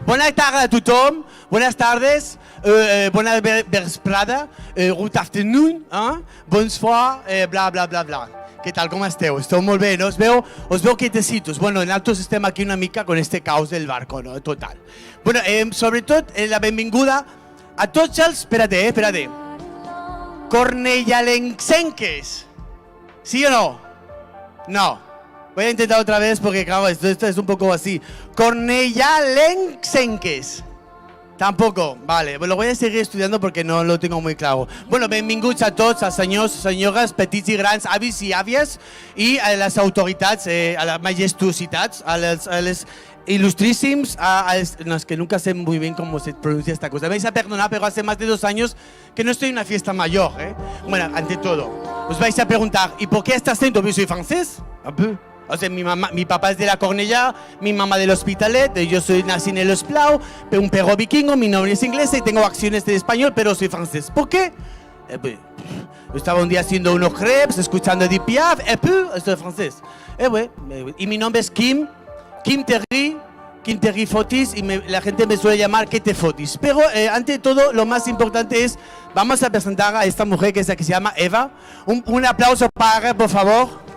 Buenas tardes a tothom, buenas tardes, bona vesprada, good afternoon, bonsoir, bla, bla, bla, bla. Què tal, com esteu? Esteu molt bé, no? Us veu quietecitos. Bueno, nosaltres estem aquí una mica con este caos del barco, no? Total. Bueno, sobretot, la benvinguda a tots els... Espérate. Cornellalencenques. ¿Sí o no? No. Voy a intentar otra vez porque, claro, esto es un poco así. Cornellalencenques. Tampoco, vale. Lo voy a seguir estudiando porque no lo tengo muy claro. Bueno, benvinguts a tots, a senyors, senyores, petits i grans, avis i àvies, i a les autoritats, a les majestuositats, a les ilustrísimos, no, es que nunca sé muy bien cómo se pronuncia esta cosa. Me vais a perdonar, pero hace más de 2 años que no estoy en una fiesta mayor, ¿eh? Bueno, ante todo, os vais a preguntar, ¿y por qué este acento? Yo soy francés, un peu. O sea, mi papá es de la Cornellà, mi mamá del Hospitalet, yo soy nací en el Esplau, un perro vikingo, mi nombre es inglés y tengo acciones de español, pero soy francés. ¿Por qué? Estaba un día haciendo unos crepes, escuchando Edith Piaf, soy francés. Y mi nombre es Kim Terry Fotis, y la gente me suele llamar Kete Fotis. Pero ante todo, lo más importante es, vamos a presentar a esta mujer que se llama Eva. Un aplauso para, por favor.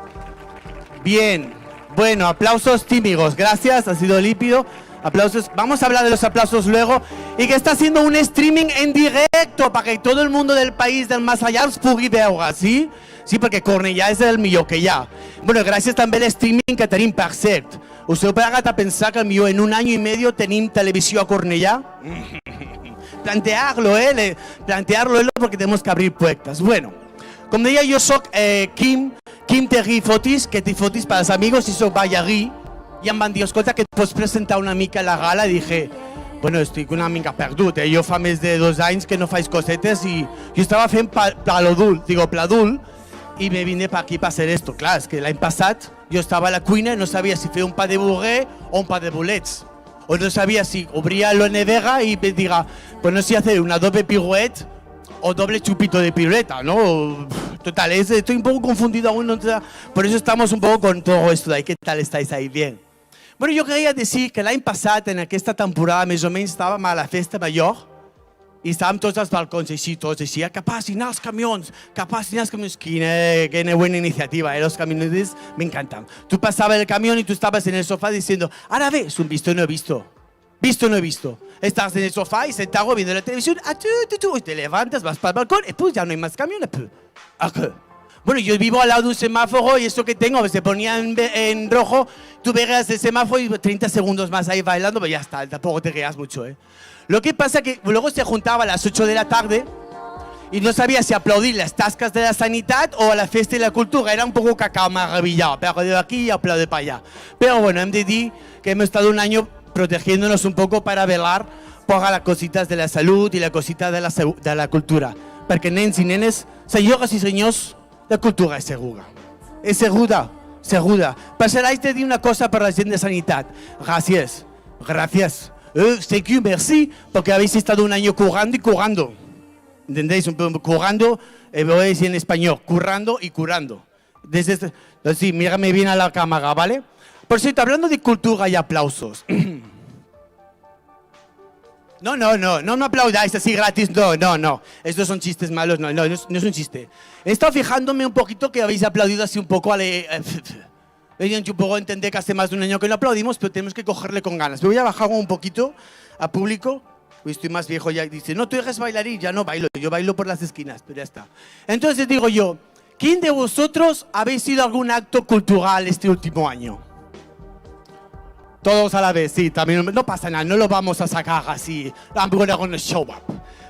Bien, bueno, aplausos tímidos, gracias, ha sido lípido. Aplausos, vamos a hablar de los aplausos luego. Y que está haciendo un streaming en directo para que todo el mundo del país del más allá os pugui veure, ¿sí? Sí, perquè Cornellà és el millor que hi ha. Bueno, gràcies també a l'streaming que tenim, per cert. Us heu parat a pensar que millor en 1 año y medio tenim televisió a Cornellà? Plantearlo, plantearlo porque tenemos que abrir puertas. Bueno, com deia, jo soc Kim Terry Fotis, que te fotis para los amigos, y soy ballarí, y em van dir, escolta, que et pots presentar una mica a la gala, y dije, bueno, estic una mica perdut, jo fa més de 2 anys que no faig cosetes, i jo estava fent pladul, i me vine per aquí per hacer esto. Clar, és que l'any passat jo estava a la cuina i no sabia si fer un pa de burré o un pa de bolets, o no sabia si obria la nevera i me diga, pues no sé hacer una doble pirouette o doble chupito de piruleta, ¿no? Total, estoy un poco confundido aún, ¿no? Por eso estamos un poco con todo esto de ahí. ¿Qué tal estáis ahí? Bien. Bueno, yo quería decir que l'any passat, en aquesta temporada, més o menys estàvem a la festa major i estàvem tots als balcons així, tots així, que passin els camions, que passin els camions. Quina buena iniciativa, los camioneros me encantan. Tú pasabas el camión y tú estabas en el sofá diciendo, ahora ves, un visto no he visto. Visto no he visto. Estás en el sofá y sentado viendo la televisión, y te levantas, vas para el balcón y pues ya no hay más camiones. Bueno, yo vivo al lado de un semáforo y eso que tengo, se ponía en rojo, tú veías el semáforo y 30 segundos más ahí bailando, pero ya está, tampoco te rías mucho, ¿eh? Lo que pasa es que luego se juntaba a las 8 de la tarde y no sabía si aplaudir las tascas de la sanidad o a la fiesta de la cultura. Era un poco cacao maravillado, pero de aquí y aplaude para allá. Pero bueno, hem de dir que hemos estado un año protegiéndonos un poco para velar por las cositas de la salud y la cosita de la cultura. Porque nens y nenes, señoras y señores, la cultura es segura. Es segura. Pasaràs de dir una cosa per la gent de sanitat. Gracias. Thank you, merci, porque habéis estado un año currando y currando. ¿Entendéis? Currando, voy a decir en español, currando y curando. Sí, mírame bien a la cámara, ¿vale? Por cierto, hablando de cultura y aplausos. No me aplaudáis así gratis, no. Estos son chistes malos, no es un chiste. He estado fijándome un poquito que habéis aplaudido así un poco yo puedo entender que hace más de 1 año que no aplaudimos, pero tenemos que cogerle con ganas. Me voy a bajar un poquito a público. Estoy más viejo ya. Dice, no, tú eres bailarín. Ya no bailo, yo bailo por las esquinas, pero ya está. Entonces digo yo, ¿quién de vosotros habéis ido a algún acto cultural este último año? Todos a la vez, sí, también no pasa nada, no lo vamos a sacar así. I'm gonna show up.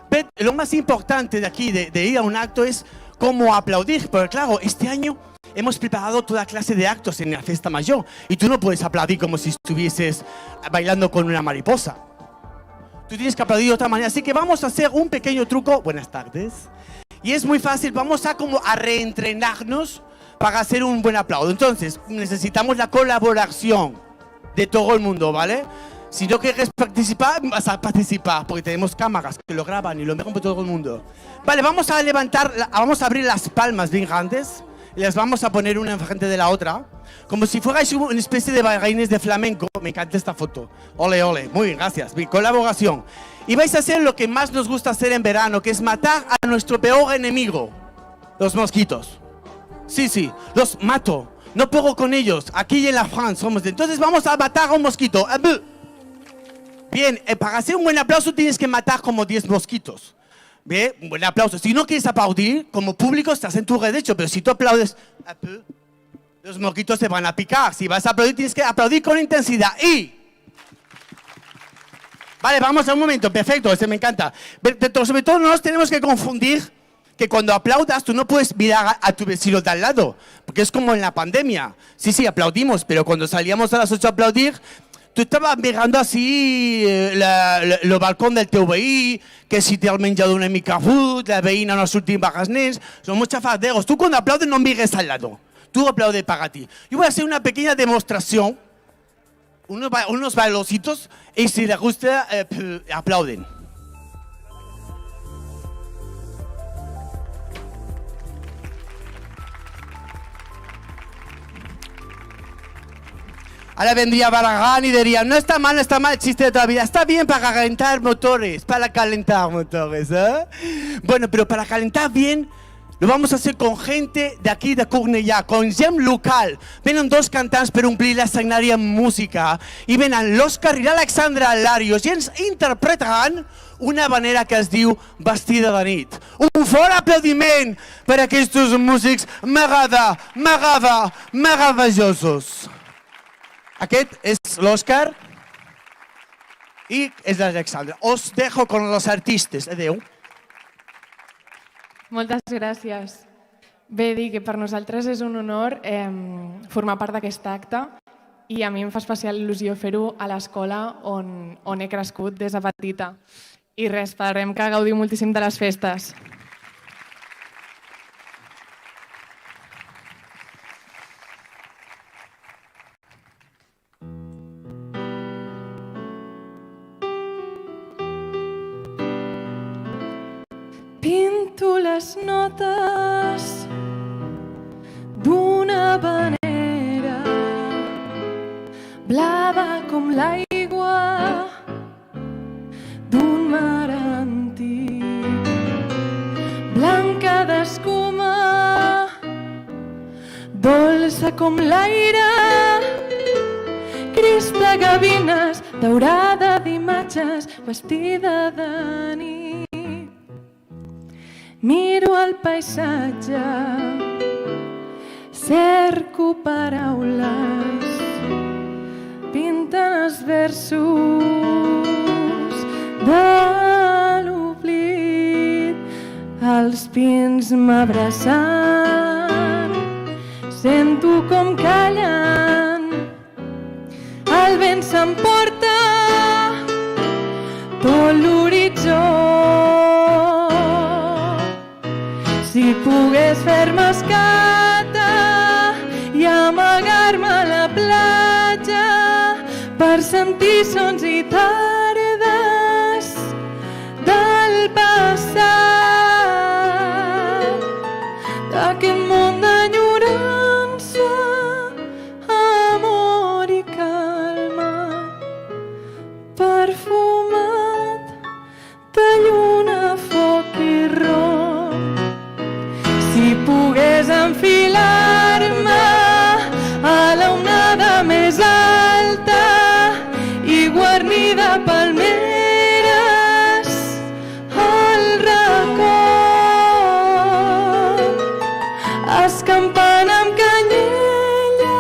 Pero lo más importante de aquí, de ir a un acto, es cómo aplaudir. Porque claro, este año hemos preparado toda clase de actos en la fiesta mayor y tú no puedes aplaudir como si estuvieses bailando con una mariposa. Tú tienes que aplaudir de otra manera. Así que vamos a hacer un pequeño truco. Buenas tardes. Y es muy fácil, vamos a como a reentrenarnos para hacer un buen aplauso. Entonces, necesitamos la colaboración de todo el mundo, ¿vale? Si no quieres participar, vas a participar, porque tenemos cámaras que lo graban y lo ven por todo el mundo. Vale, vamos a levantar, vamos a abrir las palmas bien grandes. les vamos a poner una enfrente de la otra, como si fuerais una especie de bailarines de flamenco. Me encanta esta foto. Ole, ole. Muy bien, gracias. Mi colaboración. Y vais a hacer lo que más nos gusta hacer en verano, que es matar a nuestro peor enemigo, los mosquitos. Sí, sí, los mato. No puedo con ellos. Aquí en la France somos de... Entonces vamos a matar a un mosquito. Bien, para hacer un buen aplauso tienes que matar como 10 mosquitos. Bien, un buen aplauso. Si no quieres aplaudir, como público estás en tu derecho, pero si tú aplaudes, los mosquitos te van a picar. Si vas a aplaudir, tienes que aplaudir con intensidad. Y... Vale, vamos a un momento. Perfecto, este me encanta. Pero sobre todo no nos tenemos que confundir que cuando aplaudas tú no puedes mirar a tu vecino de al lado, porque es como en la pandemia. Sí, aplaudimos, pero cuando salíamos a las 8 a aplaudir, tú estabas mirando así el balcón del teu veí, que si te has menjado una mica fut, la veïna no ha sortit amb els nens, son muchos farderos. Tú cuando aplaudes no mires al lado, tú aplaudes para ti. Yo voy a hacer una pequeña demostración, unos bailocitos, y si les gusta, aplauden. Ahora vendría Barragán y diría, no está mal el chiste de toda la vida, está bien para calentar motores, ¿eh? Bueno, pero para calentar bien, lo vamos a hacer con gente de aquí de Cornellà, con gent local. Venen 2 cantants per omplir l'escenari amb música i venen l'Òscar i l'Alexandra Larios i ens interpretaran una habanera que es diu Vestida de nit. Un fort aplaudiment per a aquests músics meravellosos. Aquest és l'Òscar i és l'Alexandra. Os dejo con los artistes. Adéu. Moltes gràcies. Bé, dir que per nosaltres és un honor formar part d'aquest acte i a mi em fa especial il·lusió fer-ho a l'escola on he crescut des de petita. I res, esperem que gaudiu moltíssim de les festes. Pinto les notes d'una habanera blava com l'aigua d'un mar antic, blanca d'escuma, dolça com l'aire, gris de gavines, daurada d'imatges, vestida de nit. Miro el paisatge, cerco paraules, pinten els versos de l'oblit. Els pins m'abraçant, sento com callen, el vent s'emporta tot l'horitzó. Si pogués fer-me escata i amagar-me a la platja per sentir sons i tardes del passat, d'aquest món d'enyorança, amor i calma, perfumat de lluna, foc i ron. Si pogués enfilar-me a la onada més alta i guarnida palmeres al racó, escampant amb canyella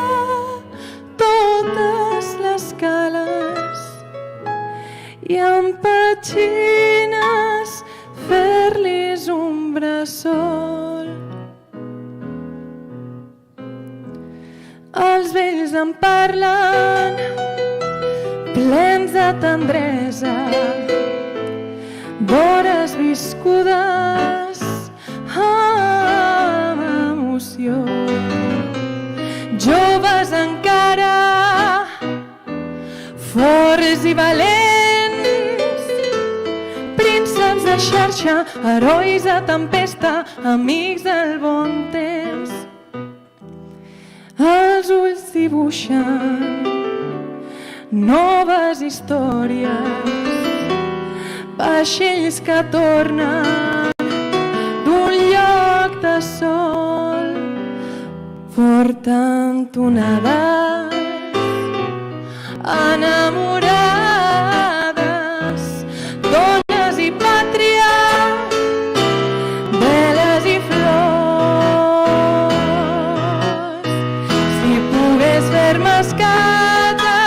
totes les cales i amb petxines fer-los un bressol. Els vells em parlen plens de tendresa d'hores viscudes amb emoció. Joves encara, forts i valents, prínceps de xarxa, herois de tempesta, amics del bon temps. dibuixant noves històries, vaixells que tornen d'un lloc de sol, portant onades enamorades, dones i pàtria, veles i flors. Si pogués fer-me escata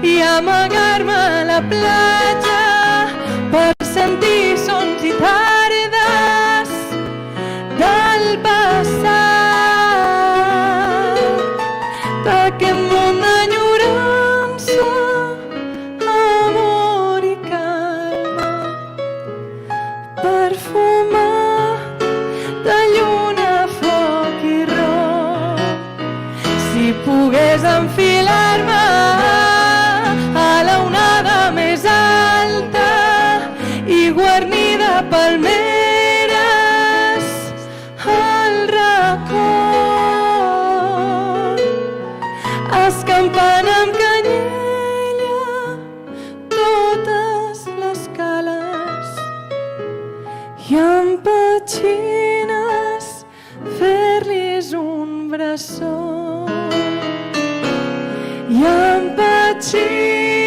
i amagar-me a la platja per sentir sons i tardes del passat, d'aquest món d'enyorança, amor i calma, perfumat de lluna, foc i roc. Si pogués enfilar-me a la onada més alta i guarnida palmeres al racó, escampant amb canyella totes les cales i amb petxines fer-los un bressó. I amb petxines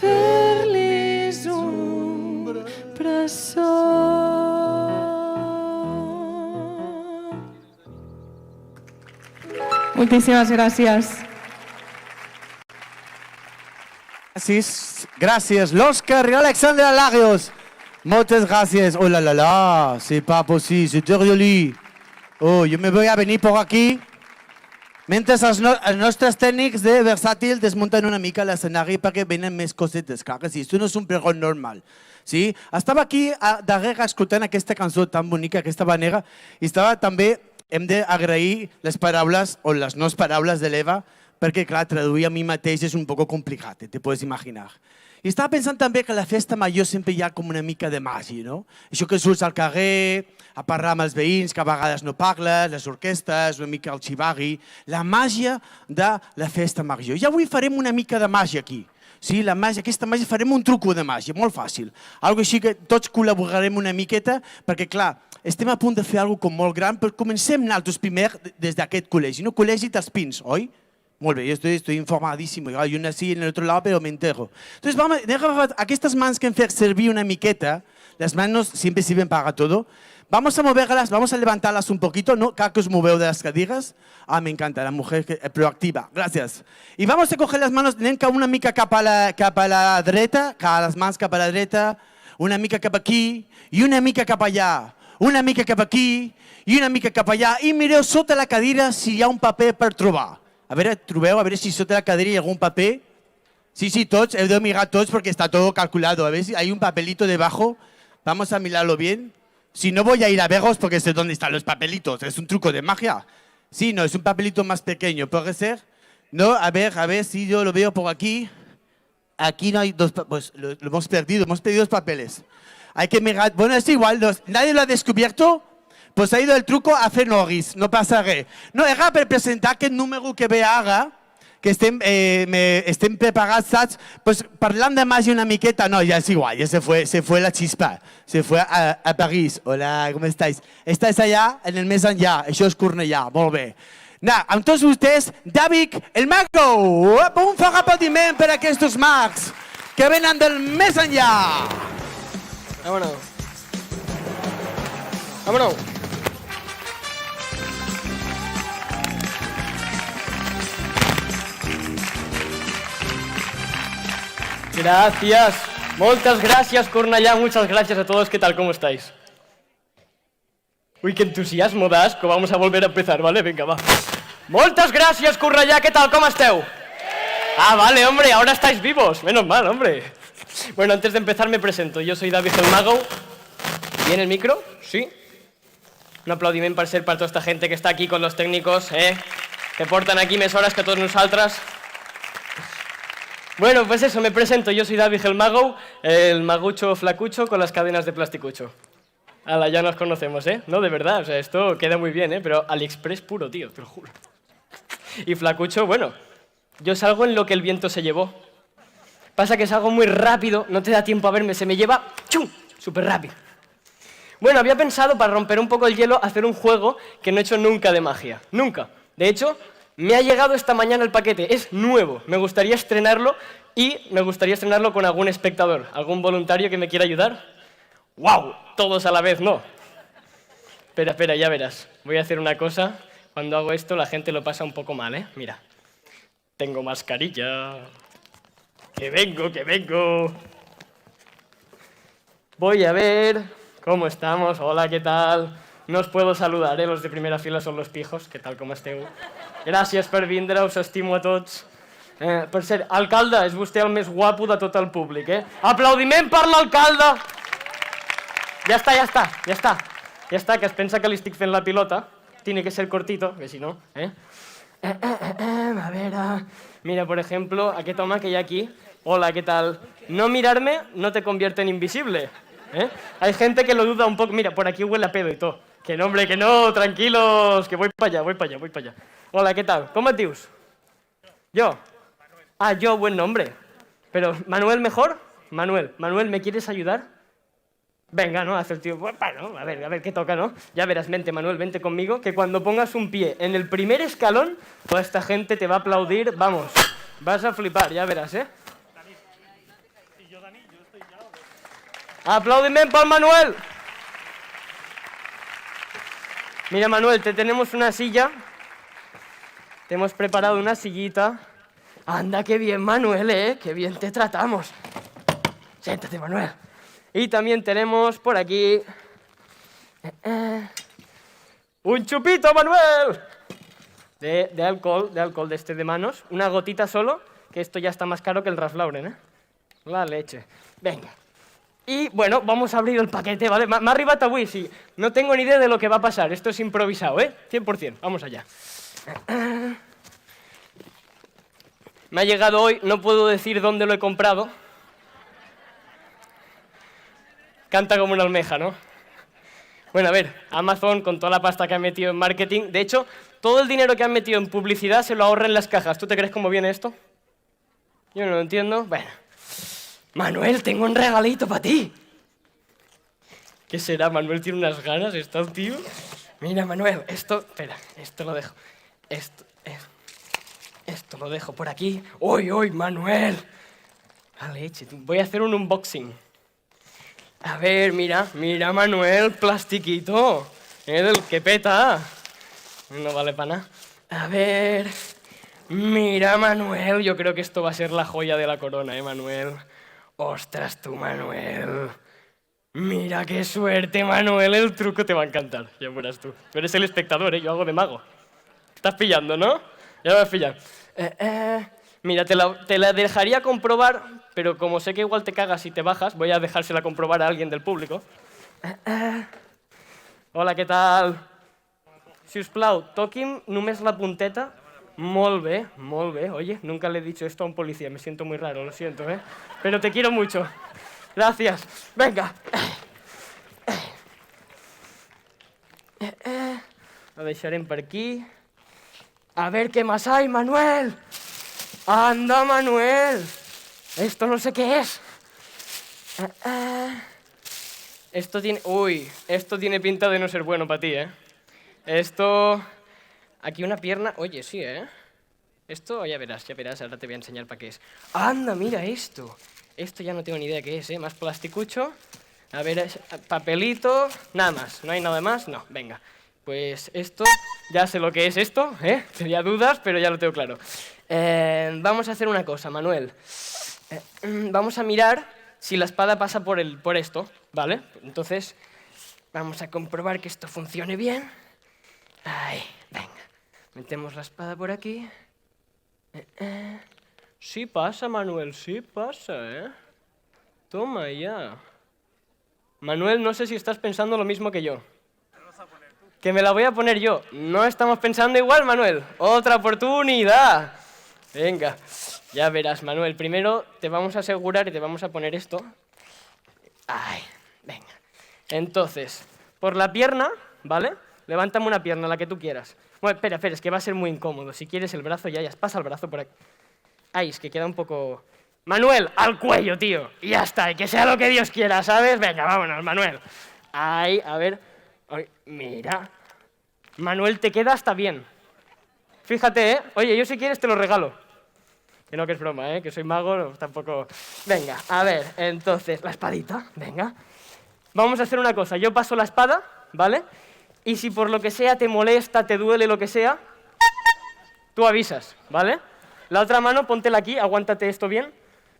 fer-los un bressó. Moltíssimes gràcies. Gracias, l'Oscar y Alexandra Larios. Muchas gracias. Oh la la la, c'est pas possible, c'est joli. Oh, yo me voy a venir por aquí. Mentre els nostres tècnics de Versàtil desmunten una mica l'escenari perquè venen més cosetes. Clar que sí, això no és un pregó normal. Sí? Estava aquí darrere escoltant aquesta cançó tan bonica, aquesta vanega, i estava també, hem d'agrair les paraules o les no paraules de l'Eva, perquè, clar, traduir a mi mateix és un poc complicat, te pots imaginar. I estava pensant també que a la festa major sempre hi ha com una mica de màgia, no? Això que surts al carrer, a parlar amb els veïns, que a vegades no parles, les orquestes, una mica el xivarri, la màgia de la festa major. I avui farem una mica de màgia aquí. Sí, la màgia, aquesta màgia farem un truco de màgia, molt fàcil. Algo així que tots col·laborarem una miqueta, perquè, clar, estem a punt de fer alguna cosa molt gran, però comencem nosaltres primer des d'aquest col·legi, no? Col·legi dels Pins, oi? Molt bé, yo estoy informadísimo. Yo nací en el otro lado, pero me entero. Entonces, vamos, aquestes mans que hem fet servir una miqueta, las manos siempre sirven para todo. Vamos a moverlas, vamos a levantarlas un poquito, ¿no? Cada que os moveu de las caderas. Ah, me encanta, la mujer proactiva. Gracias. Y vamos a coger las manos, anem una mica cap a la dreta, les mans cap a la dreta, una mica cap aquí i una mica cap allà. Una mica cap aquí i una mica cap allà. I mireu sota la cadira si hi ha un paper per trobar. A veure, trobeu, a veure si sota la cadira hi ha algun paper. Sí, tots, heu de mirar tots perquè està tot calculado. A ver si hay un papelito debajo. Vamos a mirarlo bien. Si no voy a ir a veros porque sé dónde están los papelitos. Es un truco de magia. Sí, no, es un papelito más pequeño. ¿Puede ser? No, a ver si yo lo veo por aquí. Aquí no hay dos papeles. Pues lo hemos perdido dos papeles. Hay que mirar. Bueno, es igual, nadie lo ha descubierto. Pues ha ido el truco a fer noris, no passa res. No, era per presentar aquest número que ve ara, que estem preparats, saps? Pues parlant de màgia una miqueta, no, ya es igual, ya se fue la chispa, se fue a París. Hola, ¿cómo estáis? Estáis allá, en el més enllà, això és Cornellà, molt bé. Amb tots vostès, David el Mago! Un fort aplaudiment per a aquests mags que venen del més enllà. Vámonos. Vámonos. Gracias. Muchas gracias, Cornellà. Muchas gracias a todos. ¿Qué tal? ¿Cómo estáis? Uy, qué entusiasmo da asco. Vamos a volver a empezar, ¿vale? Venga, va. Muchas gracias, Cornellà. ¿Qué tal? ¿Cómo esteu? Ah, vale, hombre. Ahora estáis vivos. Menos mal, hombre. Bueno, antes de empezar me presento. Yo soy David el Mago. ¿Viene el micro? Sí. Un aplaudiment per ser per tota esta gente que està aquí con los técnicos, que portan aquí més hores que tots nosaltres. Bueno, pues eso, me presento. Yo soy David el Mago, el magucho flacucho con las cadenas de plasticucho. Ala, ya nos conocemos, ¿eh? No, de verdad, o sea, esto queda muy bien, ¿eh? Pero AliExpress puro, tío, te lo juro. Y Flacucho, bueno, yo salgo en lo que el viento se llevó. Pasa que salgo muy rápido, no te da tiempo a verme, se me lleva ¡chum! Súper rápido. Bueno, había pensado, para romper un poco el hielo, hacer un juego que no he hecho nunca de magia. Nunca. De hecho, me ha llegado esta mañana el paquete, es nuevo. Me gustaría estrenarlo y me gustaría estrenarlo con algún espectador, algún voluntario que me quiera ayudar. ¡Guau! Todos a la vez, no. Espera, ya verás. Voy a hacer una cosa. Cuando hago esto, la gente lo pasa un poco mal, ¿eh? Mira. Tengo mascarilla. Que vengo. Voy a ver cómo estamos. Hola, ¿qué tal? No os puedo saludar, ¿eh? Los de primera fila son los pijos. ¿Qué tal, com esteu? Gràcies per vindre, us estimo a tots. Per cert, alcalde, és vostè el més guapo de tot el públic, eh? Aplaudiment per l'alcalde! Ja està, que es pensa que li estic fent la pilota. Tiene que ser cortito, que si no, ¿eh? A ver, mira, por ejemplo, aquest home que hi ha aquí. Hola, ¿qué tal? No mirarme no te convierte en invisible, ¿eh? Hay gente que lo duda un poco. Mira, por aquí huele a pedo y todo. Que no, hombre, que no, tranquilos, que voy para allá. Hola, ¿qué tal? ¿Cómo et dius? ¿Yo? Ah, yo, buen nombre. Pero, ¿Manuel mejor? Manuel, ¿me quieres ayudar? Venga, ¿no? Hace el tío, bueno, a ver qué toca, ¿no? Ya verás, vente, Manuel, vente conmigo, que cuando pongas un pie en el primer escalón, toda esta gente te va a aplaudir, vamos, vas a flipar, ya verás, ¿eh? ¡Aplaudiment para Manuel! Mira, Manuel, te tenemos una silla, te hemos preparado una sillita. Anda, qué bien, Manuel, ¿eh? Qué bien te tratamos. Siéntate, Manuel. Y también tenemos por aquí un chupito, Manuel, de alcohol de este de manos. Una gotita solo, que esto ya está más caro que el Ralph Lauren, ¿eh? La leche. Venga. Y bueno, vamos a abrir el paquete, ¿vale? M'ha arribat avui, sí. No tengo ni idea de lo que va a pasar. Esto es improvisado, ¿eh? 100%. Vamos allá. Me ha llegado hoy, no puedo decir dónde lo he comprado. Canta como una almeja, ¿no? Bueno, a ver, Amazon con toda la pasta que han metido en marketing. De hecho, todo el dinero que han metido en publicidad se lo ahorra en las cajas. ¿Tú te crees cómo viene esto? Yo no lo entiendo. Bueno. Manuel, tengo un regalito para ti. ¿Qué será? Manuel tiene unas ganas, ¿está el tío? Mira, Manuel, espera, esto lo dejo. Esto lo dejo por aquí. ¡Uy, Manuel! La leche, voy a hacer un unboxing. A ver, mira, Manuel, plastiquito. Del que peta. No vale para nada. A ver. Mira, Manuel, yo creo que esto va a ser la joya de la corona, Manuel. Ostras, tú, Manuel. Mira qué suerte, Manuel, el truco te va a encantar. Ya verás tú. Tú eres el espectador, yo hago de mago. Estás pillando, ¿no? Ya me vas a pillar. Mira, te la dejaría comprobar, pero como sé que igual te cagas y te bajas, voy a dejársela comprobar a alguien del público. Hola, ¿qué tal? Si us plau, toqui'm només la punteta. Molt bé. Oye, nunca le he dicho esto a un policía, me siento muy raro, lo siento, ¿eh? Pero te quiero mucho. Gracias. Venga. Lo deixarem per aquí. A ver qué más hay, Manuel. Anda, Manuel. Esto no sé qué es. Esto tiene pinta de no ser bueno para ti, ¿eh? Esto... Aquí una pierna... Oye, sí, ¿eh? Esto ya verás, ahora te voy a enseñar para qué es. Anda, mira esto. Esto ya no tengo ni idea qué es, ¿eh? Más plasticucho. A ver, papelito... Nada más, ¿no hay nada más? No, venga. Pues esto, ya sé lo que es esto, ¿eh? Tenía dudas, pero ya lo tengo claro. Vamos a hacer una cosa, Manuel. Vamos a mirar si la espada pasa por esto, ¿vale? Entonces, vamos a comprobar que esto funcione bien. Ahí, venga. Metemos la espada por aquí. Sí pasa, Manuel, sí pasa, ¿eh? Toma ya. Manuel, no sé si estás pensando lo mismo que yo. Que me la voy a poner yo. No estamos pensando igual, Manuel. Otra oportunidad. Venga, ya verás, Manuel. Primero te vamos a asegurar y te vamos a poner esto. Ay, venga. Entonces, por la pierna, ¿vale? Levántame una pierna, la que tú quieras. Bueno, espera, es que va a ser muy incómodo. Si quieres el brazo, ya, pasa el brazo por aquí. Ay, es que queda un poco... Manuel, al cuello, tío. Y ya está, y que sea lo que Dios quiera, ¿sabes? Venga, vámonos, Manuel. Ay, a ver. Ay, mira. Manuel, te queda hasta bien. Fíjate, ¿eh? Oye, yo si quieres te lo regalo. Que no, que es broma, ¿eh? Que soy mago, no, tampoco... Venga, a ver, entonces, la espadita, venga. Vamos a hacer una cosa. Yo paso la espada, ¿vale? Y si por lo que sea te molesta, te duele, lo que sea, tú avisas, ¿vale? La otra mano, póntela aquí, aguántate esto bien,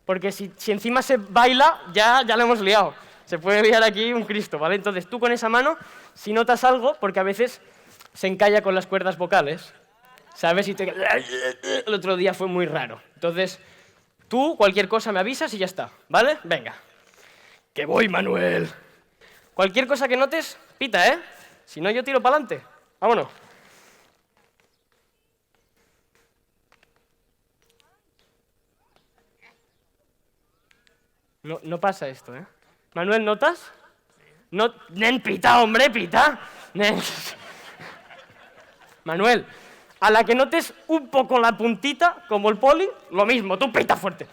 porque si encima se baila, ya lo hemos liado. Se puede liar aquí un Cristo, ¿vale? Entonces tú con esa mano, si notas algo, porque a veces se encalla con las cuerdas vocales, ¿sabes? Y el otro día fue muy raro. Entonces, tú, cualquier cosa me avisas y ya está, ¿vale? Venga. ¡Que voy, Manuel! Cualquier cosa que notes, pita, ¿eh? Si no, yo tiro para adelante. Vámonos. No pasa esto, ¿eh? Manuel, ¿notas? No, nen, pita, hombre, pita. Nen. Manuel, a la que notes un poco la puntita, como el poli, lo mismo, tú pita fuerte.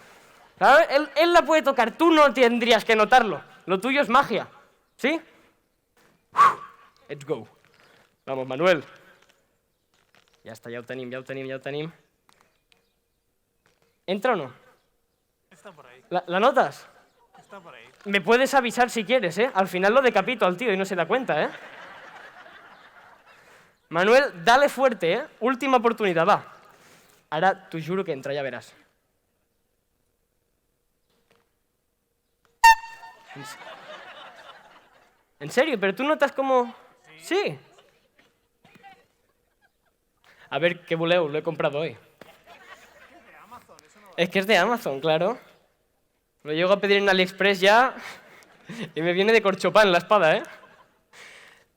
¿Sabes? Él la puede tocar, tú no tendrías que notarlo. Lo tuyo es magia, ¿sí? Let's go. Vamos, Manuel. Ja està, ja ho tenim. ¿Entra o no? Está por ahí. ¿La notas? Está por ahí. Me puedes avisar si quieres, ¿eh? Al final lo decapito al tío y no se da cuenta, ¿eh? Manuel, dale fuerte, ¿eh? Última oportunidad, va. Ahora, t'ho juro que entra, ya verás. ¿En serio? ¿Pero tú notas como...? Sí. A ver, ¿qué voleu? Lo he comprado hoy. Es que es de Amazon, claro. Lo llego a pedir en AliExpress ya y me viene de corchopán la espada,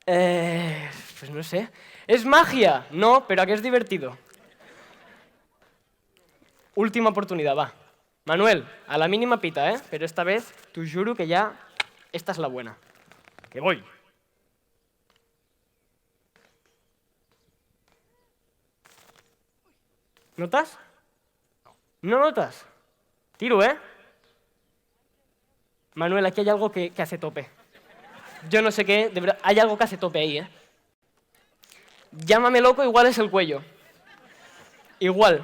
¿eh? Pues no sé. ¿Es magia? No, pero ¿a qué es divertido? Última oportunidad, va. Manuel, a la mínima pita, ¿eh? Pero esta vez, t'ho juro que ya... Esta es la buena. Que voy. ¿Notas? ¿No notas? Tiro, ¿eh? Manuel, aquí hay algo que hace tope. Yo no sé qué, de verdad, hay algo que hace tope ahí, ¿eh? Llámame loco, igual es el cuello. Igual.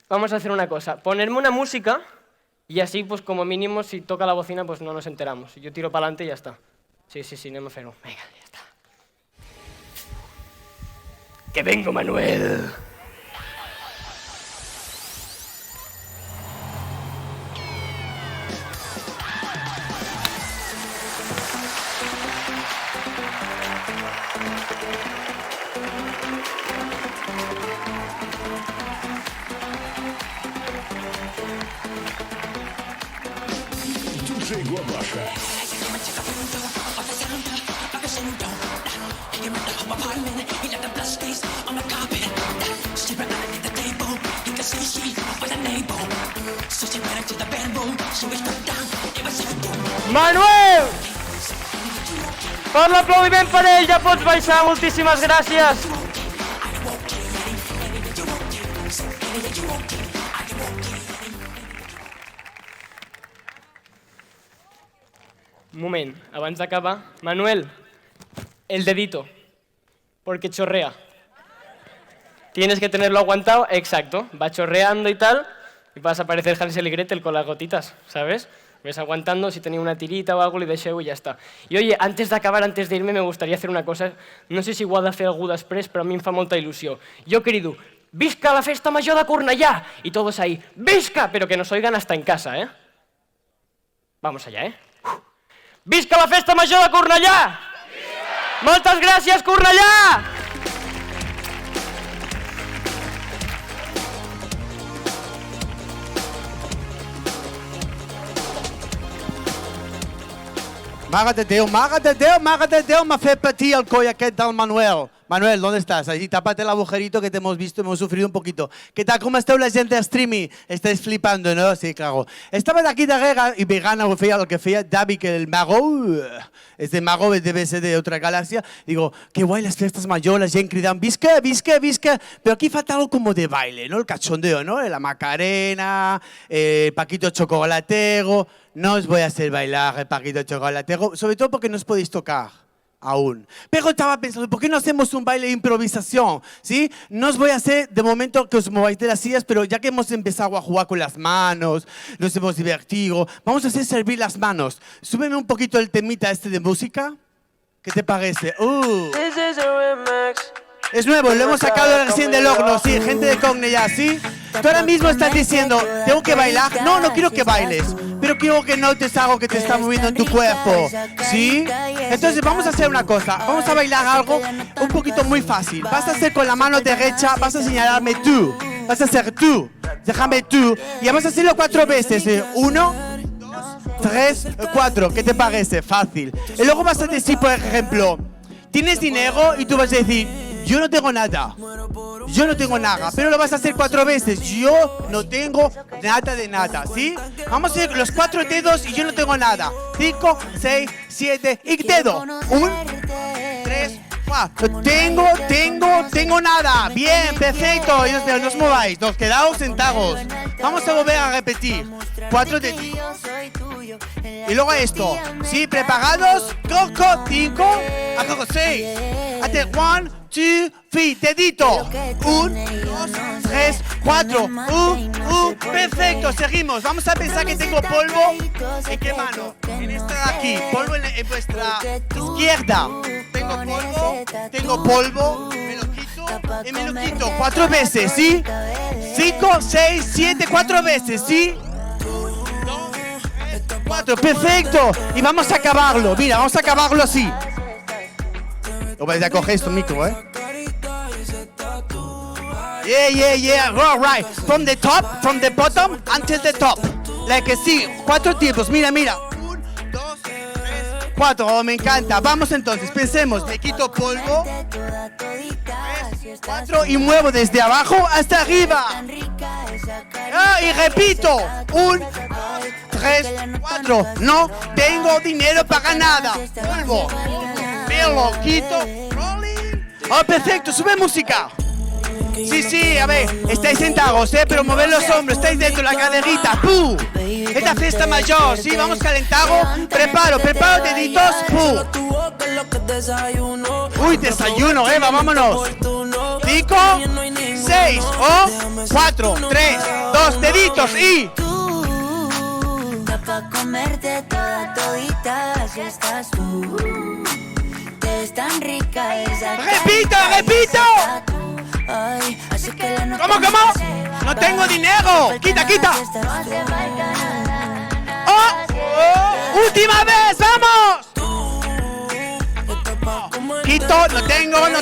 Vamos a hacer una cosa. Ponerme una música y así, pues como mínimo, si toca la bocina, pues no nos enteramos. Yo tiro para adelante y ya está. Sí, no me freno. Venga, ya está. ¡Que vengo, Manuel! Chegou a baixa. Manuel! Per l'aplaudiment per ell, ja pots baixar, moltíssimes gràcies. Un moment, abans d'acabar. Manuel, el dedito, porque chorrea. Tienes que tenerlo aguantado, exacto. Va chorreando y tal, y vas a parecer Hansel y Gretel con las gotitas, ¿sabes? Ves aguantando, si tenía una tirita o algo, li deixeu i ja està. I oye, antes de acabar, antes de irme, me gustaría hacer una cosa. No sé si igual de fer algú després, però a mi em fa molta il·lusió. Jo crido, visca la festa major de Cornellà! Y todos ahí, visca! Pero que nos oigan hasta en casa, ¿eh? Vamos allá, ¿eh? Visca la festa major de Cornellà! Visca! Moltes gràcies, Cornellà! Mare de Déu, m'ha fet patir el coll aquest del Manuel. Manuel, ¿dónde estás? Ahí, tápate el agujerito que te hemos visto, hemos sufrido un poquito. ¿Qué tal? ¿Cómo está la gente de streaming? Estáis flipando, ¿no? Sí, claro. Estaba aquí de rega y vegana, o feia, lo que feia, David, que el mago, este mago debe ser de otra galaxia. Digo, qué guay las fiestas mayores, gente cridan, visca, visca, visca. Pero aquí falta algo como de baile, ¿no? El cachondeo, ¿no? La Macarena, Paquito Chocolatero. No os voy a hacer bailar el Paquito Chocolatero, sobre todo porque no os podéis tocar. Aún. Pero estaba pensando, ¿por qué no hacemos un baile de improvisación? ¿Sí? No os voy a hacer de momento que os mováis de las sillas, pero ya que hemos empezado a jugar con las manos, nos hemos divertido, vamos a hacer servir las manos. Súbeme un poquito el temita este de música. ¿Qué te parece? Es nuevo, lo hemos sacado recién del horno, sí, gente de Cogne ya, ¿sí? Tú ahora mismo estás diciendo, ¿tengo que bailar? No, no quiero que bailes, pero quiero que notes algo que te está moviendo en tu cuerpo, ¿sí? Entonces vamos a hacer una cosa, vamos a bailar algo un poquito muy fácil. Vas a hacer con la mano derecha, vas a señalarme tú, vas a hacer tú, déjame tú, y vamos a hacerlo 4 veces, 1, 2, 3, 4, ¿qué te parece? Fácil. Y luego vas a decir, por ejemplo, ¿tienes dinero? Y tú vas a decir, yo no tengo nada. Yo no tengo nada, pero lo vas a hacer 4 veces. Yo no tengo nada de nada, ¿sí? Vamos a hacer los 4 dedos y yo no tengo nada. 5, 6, 7 y dedo. 1, 3, 4. Tengo nada. Bien, perfecto. No os mováis, nos quedaos sentados. Vamos a volver a repetir. 4 deditos. Y luego esto. ¿Sí? ¿Preparados? Coco, 5, a coco 6. Hasta 1, 2, 3, dedito. 1, 2, 3, 4. Perfecto, seguimos. Vamos a pensar que tengo polvo. ¿En qué mano? En esta de aquí. Polvo en vuestra izquierda. Tengo polvo. Me lo quito y me lo quito. 4 veces, ¿sí? 5, 6, 7, 4 veces, ¿sí? 4, perfecto. Y vamos a acabarlo. Mira, vamos a acabarlo así. Lo vais a coger esto micro, ¿eh? Yeah. All right. From the top, from the bottom until the top. Like sí, 4 tiempos. Mira. 1, 2, 3, 4. Oh, me encanta. Vamos entonces, pensemos. Me quito polvo. 3, 4 y muevo desde abajo hasta arriba. Y repito. 1, 2, 3, 4. No tengo dinero para nada. Polvo. Me lo quito. Rolling. Oh, perfecto. Sube música. Sí, a ver, estáis sentados, pero mover los hombros, estáis dentro, la caderita, ¡pum! Esta fiesta mayor, sí, vamos calentado, preparo, deditos, ¡pum! Uy, desayuno, vámonos. 5, 6, 4, 3, 2, deditos y... Pa' comerte toda todita, si estás tú. Te es tan rica esa. ¡Repito! Ay, así que la ¿Cómo? ¡No tengo dinero! ¡Quita! ¡Última vez! ¡Vamos! Quito, no tengo, no.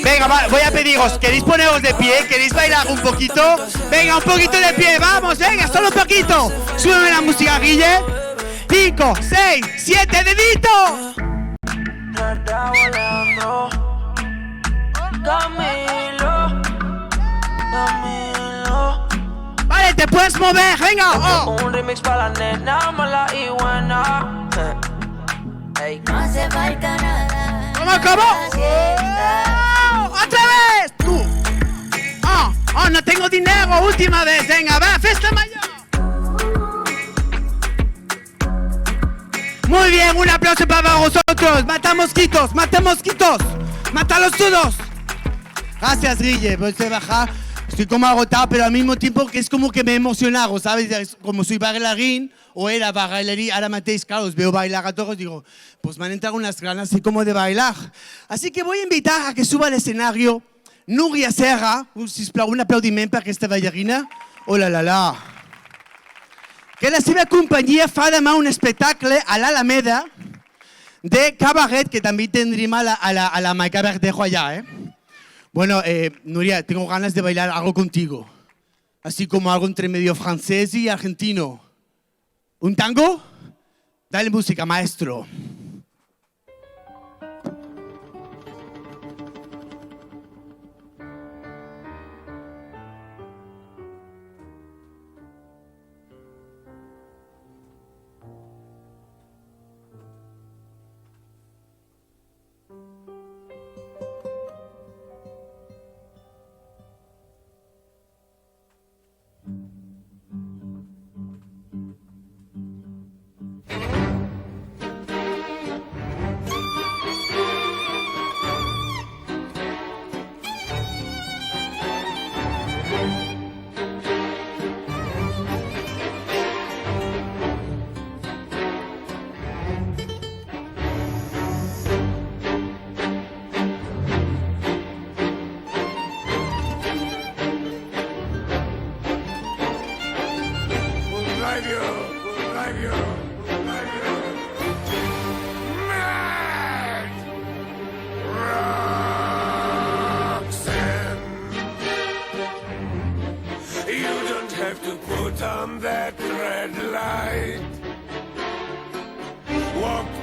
Venga, voy a pediros, ¿queréis poneros de pie? ¿Queréis bailar un poquito? Venga, un poquito de pie, vamos, venga, solo un poquito. Súbeme la música, Guille. 5, 6, 7, deditos. Vale, te puedes mover, venga. Un remix para la nena mala y buena. No hace falta nada. ¿Cómo? ¡Otra vez! ¡Tú! No tengo dinero, última vez, venga, va, fiesta mayor. Muy bien, un aplauso para vosotros. Mata mosquitos. Mátalos todos. Gracias, Guille. Pues se baja. Estoy como agotado, pero al mismo tiempo que es como que me he emocionado, ¿sabes? Como soy bailarín, o era bailarín, ahora matéis, claro, os veo bailar a todos, digo, pues me han entrado unas ganas así como de bailar. Así que voy a invitar a que suba al escenario Núria Serra, sisplau, un aplaudiment per aquesta ballarina. Oh la. Que la seva companyia fa demà un espectacle a l'Alameda de cabaret, que també tendrem a la Maica Verdejo allá, Bueno, Nuria, tengo ganas de bailar algo contigo. Así como algo entre medio francés y argentino. ¿Un tango? Dale música, maestro.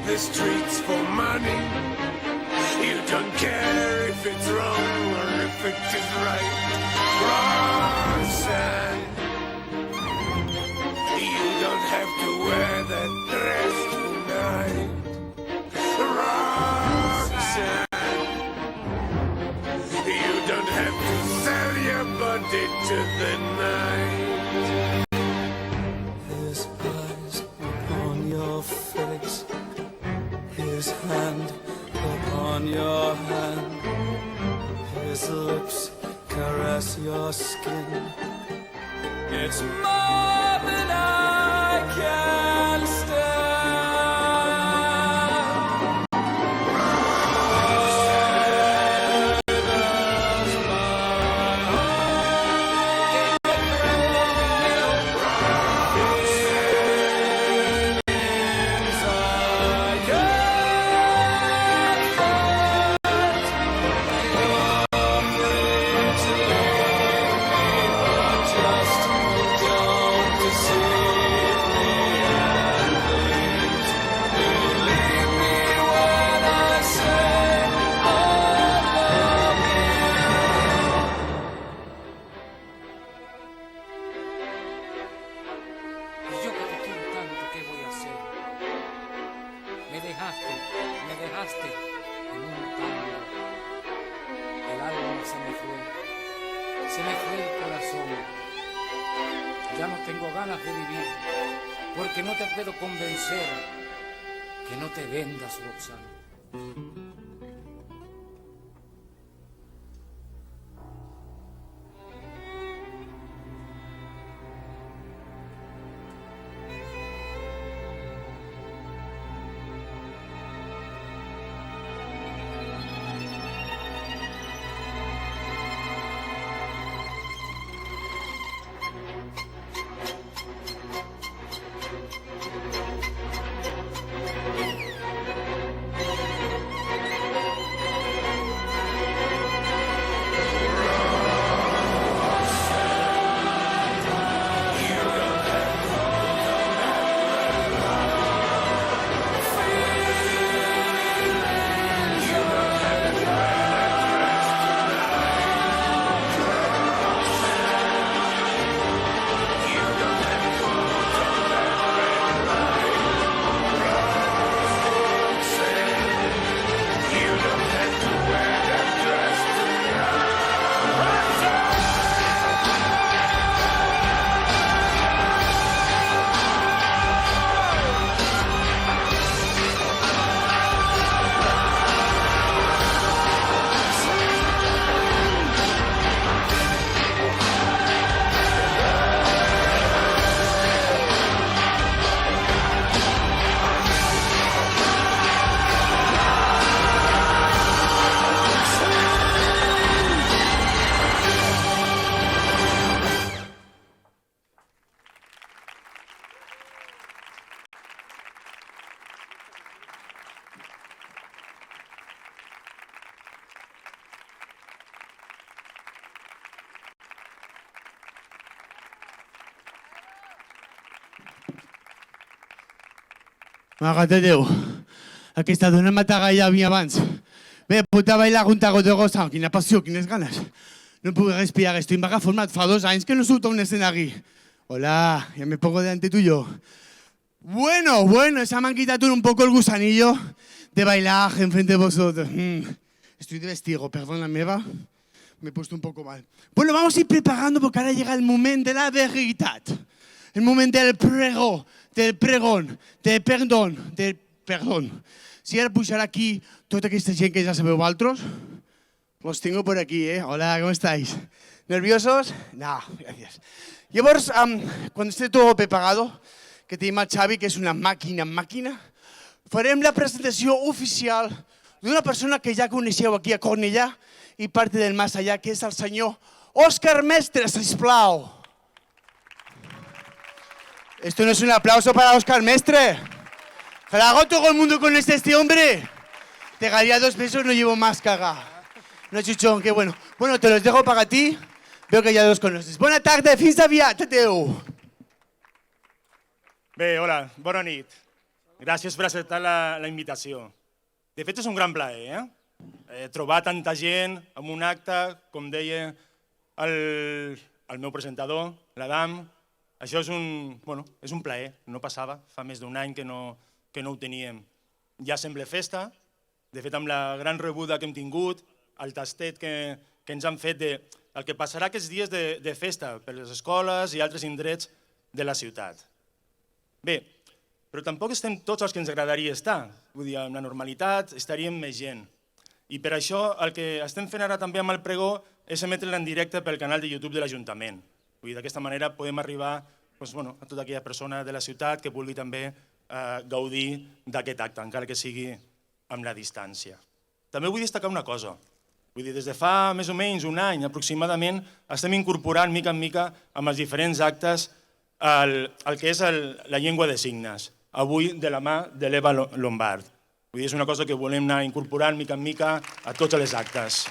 The streets for money. You don't care if it's wrong or if it is right. Roxanne, you don't have to wear that dress tonight. Roxanne, you don't have to sell your body to the night. His eyes upon your face, his hand upon your hand, his lips caress your skin. It's more than I can stand. Me dejaste en un cambio. El alma se me fue el corazón. Ya no tengo ganas de vivir, porque no te puedo convencer que no te vendas, Roxana. Mare de Déu, aquesta dona m'ataca ja a mi abans. Bé, pot bailar un taco de rosa, quina passió, quines ganes. No puc respirar, estoy mega format, fa 2 anys que no surto a un escenari. Hola, ya me pongo delante tuyo. Bueno, esa me han quitado un poco el gusanillo de bailar enfrente de vosotros. Estoy de vestido, perdón la meva. Me he puesto un poco mal. Bueno, vamos a ir preparando porque ahora llega el momento de la verdad. El momento del prego, del pregón, del perdón. Si ara pujar aquí tota aquesta gent que ja sabeu vosaltres, los tengo por aquí, ¿eh? Hola, ¿cómo estáis? ¿Nerviosos? No, gracias. Llavors, quan esté todo preparado, que tenim el Xavi, que és una màquina, farem la presentació oficial d'una persona que ja coneixeu aquí a Cornellà i parte del más allá, que és el senyor Òscar Mestre, sisplau. Esto no es un aplauso para Òscar Mestre. ¿Que lo hago todo el mundo con este hombre? Te daría 2 besos, no llevo más, caga. No, chichón, qué bueno. Bueno, te los dejo para ti. Veo que ya los conoces. Bona tarda, fins aviat, adeu. Bé, hola, bona nit. Gràcies per acceptar la invitació. De fet, és un gran plaer, trobar tanta gent en un acte, com deia el meu presentador, l'Adam. Això és un plaer, no passava, fa més d'1 any que no ho teníem. Ja sembla festa, de fet amb la gran rebuda que hem tingut, el tastet que ens han fet del que passarà aquests dies de festa per les escoles i altres indrets de la ciutat. Bé, però tampoc estem tots els que ens agradaria estar, vull dir, amb la normalitat estaríem més gent. I per això el que estem fent ara també amb el pregó és emetre-la en directe pel canal de YouTube de l'Ajuntament. D'aquesta manera podem arribar a tota aquella persona de la ciutat que vulgui també gaudir d'aquest acte, encara que sigui amb la distància. També vull destacar una cosa. Des de fa més o menys 1 any aproximadament estem incorporant mica en mica amb els diferents actes el que és la llengua de signes, avui de la mà de l'Eva Lombard. És una cosa que volem anar incorporant mica en mica a tots els actes.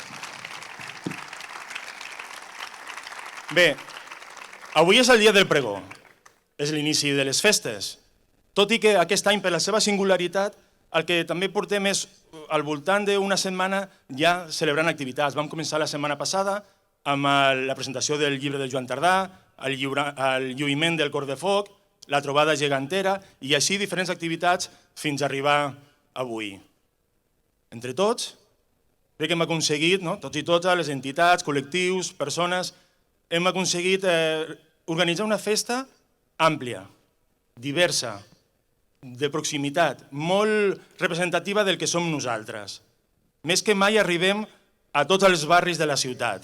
Bé, avui és el dia del pregó, és l'inici de les festes, tot i que aquest any, per la seva singularitat, el que també portem és al voltant d'una setmana ja celebrant activitats. Vam començar la setmana passada amb la presentació del llibre de Joan Tardà, el lluïment del cor de foc, la trobada gegantera i així diferents activitats fins a arribar avui. Entre tots, crec que hem aconseguit, tots i totes, les entitats, col·lectius, persones, hem aconseguit organitzar una festa àmplia, diversa, de proximitat, molt representativa del que som nosaltres. Més que mai arribem a tots els barris de la ciutat.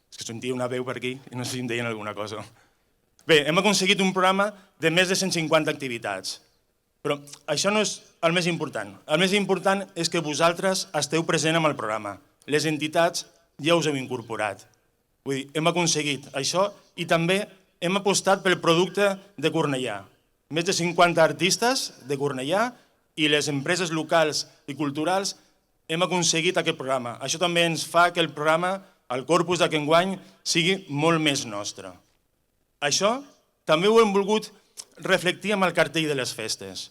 És que sentia una veu per aquí i no sé si em deien alguna cosa. Bé, hem aconseguit un programa de més de 150 activitats. Però això no és el més important. El més important és que vosaltres esteu present amb el programa. Les entitats ja us heu incorporat. Vull dir, hem aconseguit això i també hem apostat pel producte de Cornellà. Més de 50 artistes de Cornellà i les empreses locals i culturals hem aconseguit aquest programa. Això també ens fa que el programa, el corpus d'aquest any, sigui molt més nostre. Això també ho hem volgut reflectir amb el cartell de les festes.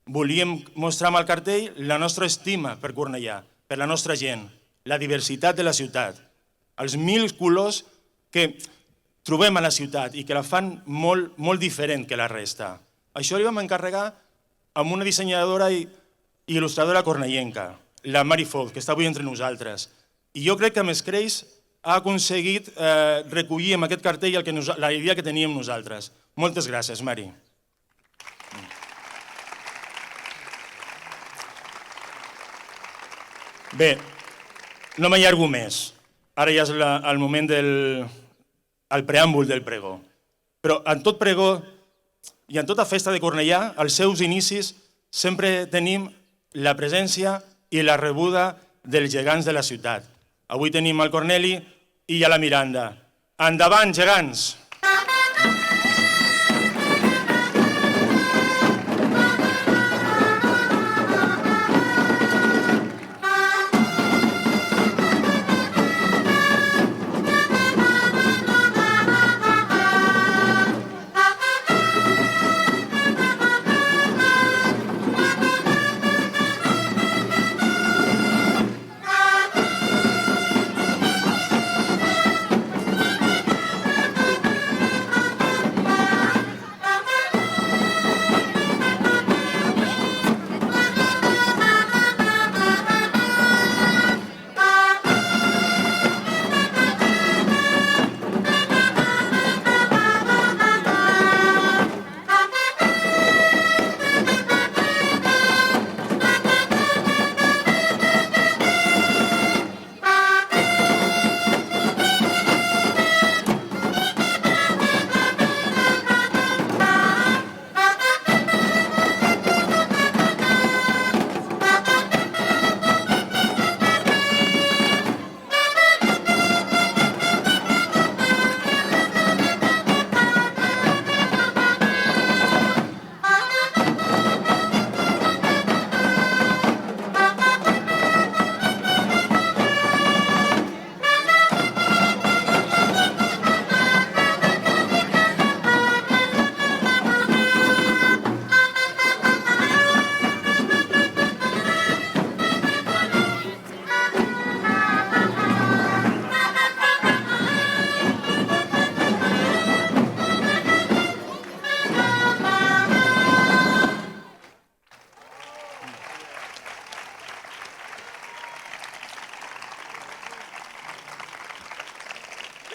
Volíem mostrar amb el cartell la nostra estima per Cornellà, per la nostra gent, la diversitat de la ciutat, els 1000 colors que trobem a la ciutat i que la fan molt diferent que la resta. Això li vam encarregar amb una dissenyadora i il·lustradora cornellenca, la Mari Foc, que està avui entre nosaltres. I jo crec que amb els Creis ha aconseguit recollir amb aquest cartell la idea que teníem nosaltres. Moltes gràcies, Mari. Bé, no m'allargo més. Ara ja és el moment del preàmbul del pregó. Però en tot pregó i en tota festa de Cornellà, als seus inicis, sempre tenim la presència i la rebuda dels gegants de la ciutat. Avui tenim el Corneli i la Miranda. Endavant, gegants!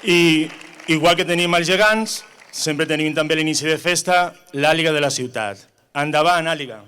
I igual que tenim els gegants, sempre tenim també a l'inici de festa l'àliga de la ciutat. Endavant, àliga.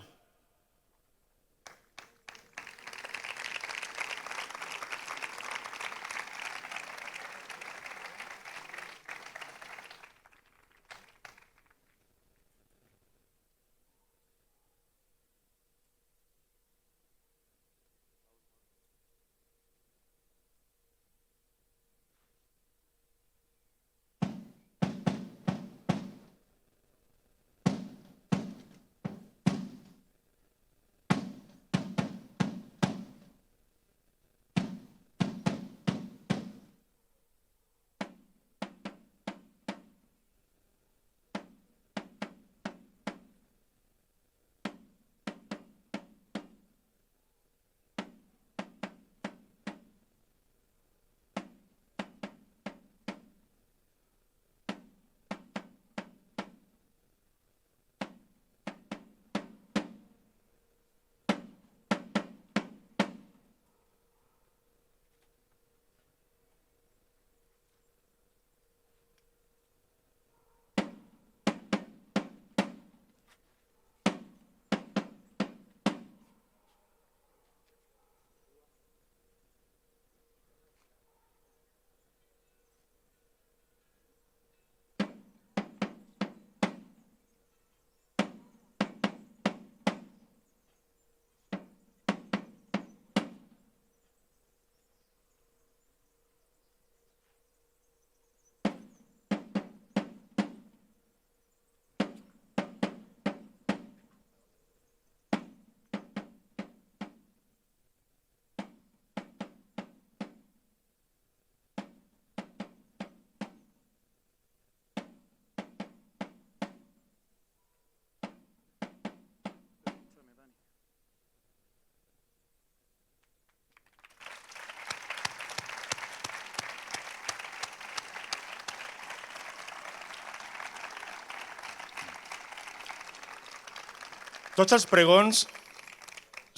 Tots els pregons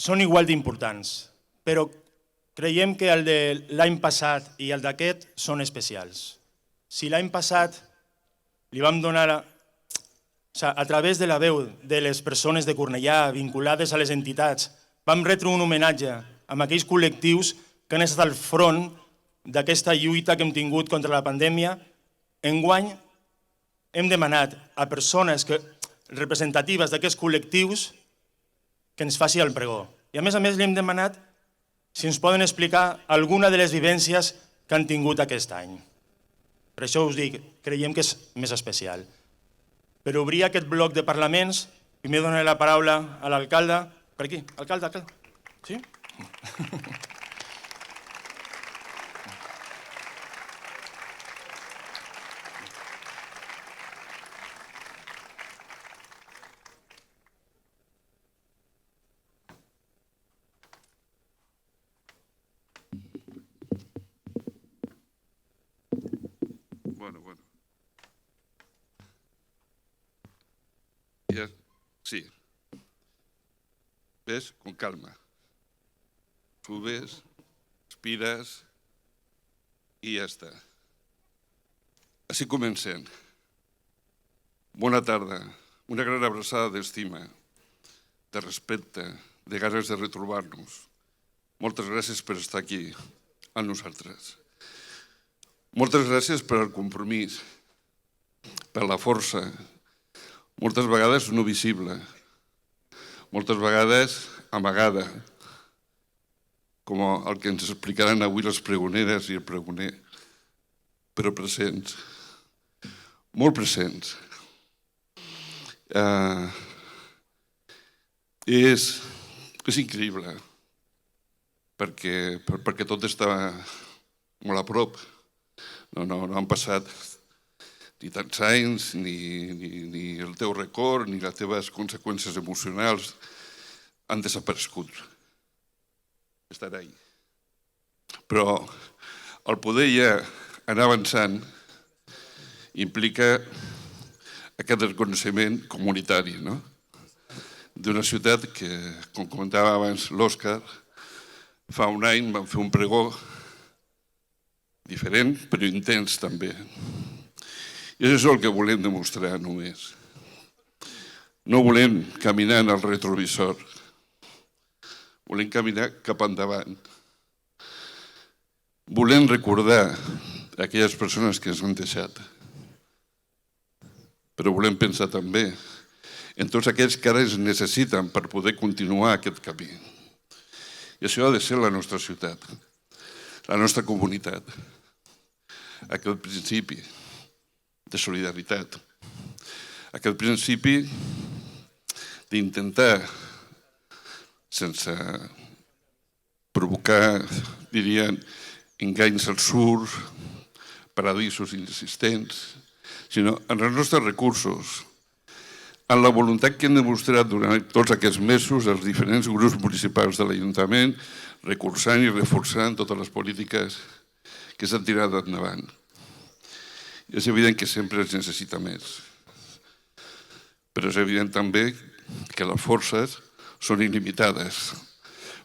són igual d'importants, però creiem que el de l'any passat i el d'aquest són especials. Si l'any passat li vam donar, a través de la veu de les persones de Cornellà vinculades a les entitats, vam retre un homenatge a aquells col·lectius que han estat al front d'aquesta lluita que hem tingut contra la pandèmia, enguany hem demanat a persones representatives d'aquests col·lectius que ens faci el pregó. I a més li hem demanat si ens poden explicar alguna de les vivències que han tingut aquest any. Per això us dic, creiem que és més especial. Per obrir aquest bloc de parlaments, primer donaré la paraula a l'alcalde. Per aquí, alcalde. Sí? Bueno. Ya, sí. ¿Ves? Con calma. Subes, aspires i ja està. Així comencem. Bona tarda. Una gran abraçada d'estima, de respecte, de ganes de retrobar-nos. Moltes gràcies per estar aquí amb nosaltres. Moltes gràcies per al compromís, per la força, moltes vegades no visible, moltes vegades amagada, com el que ens explicaran avui les pregoneres i el pregoner, però presents, molt presents. És increïble, perquè tot està molt a prop. No han passat ni tants anys, ni el teu record, ni les teves conseqüències emocionals han desaparegut. Estan ahí. Però el poder ja anar avançant implica aquest reconeixement comunitari, no? D'una ciutat que, com comentava abans l'Òscar, fa un any vam fer un pregó diferent però intens també. I això és el que volem demostrar només. No volem caminar en el retrovisor, volem caminar cap endavant. Volem recordar aquelles persones que ens han deixat, però volem pensar també en tots aquells que ara ens necessiten per poder continuar aquest camí. I això ha de ser la nostra ciutat, la nostra comunitat. Aquest principi de solidaritat, aquest principi d'intentar, sense provocar, dirien, enganys absurds, paradisos inexistents, sinó en els nostres recursos, en la voluntat que hem demostrat durant tots aquests mesos els diferents grups municipals de l'Ajuntament, recolzant i reforçant totes les polítiques que s'han tirat endavant. És evident que sempre es necessita més, però és evident també que les forces són il·limitades,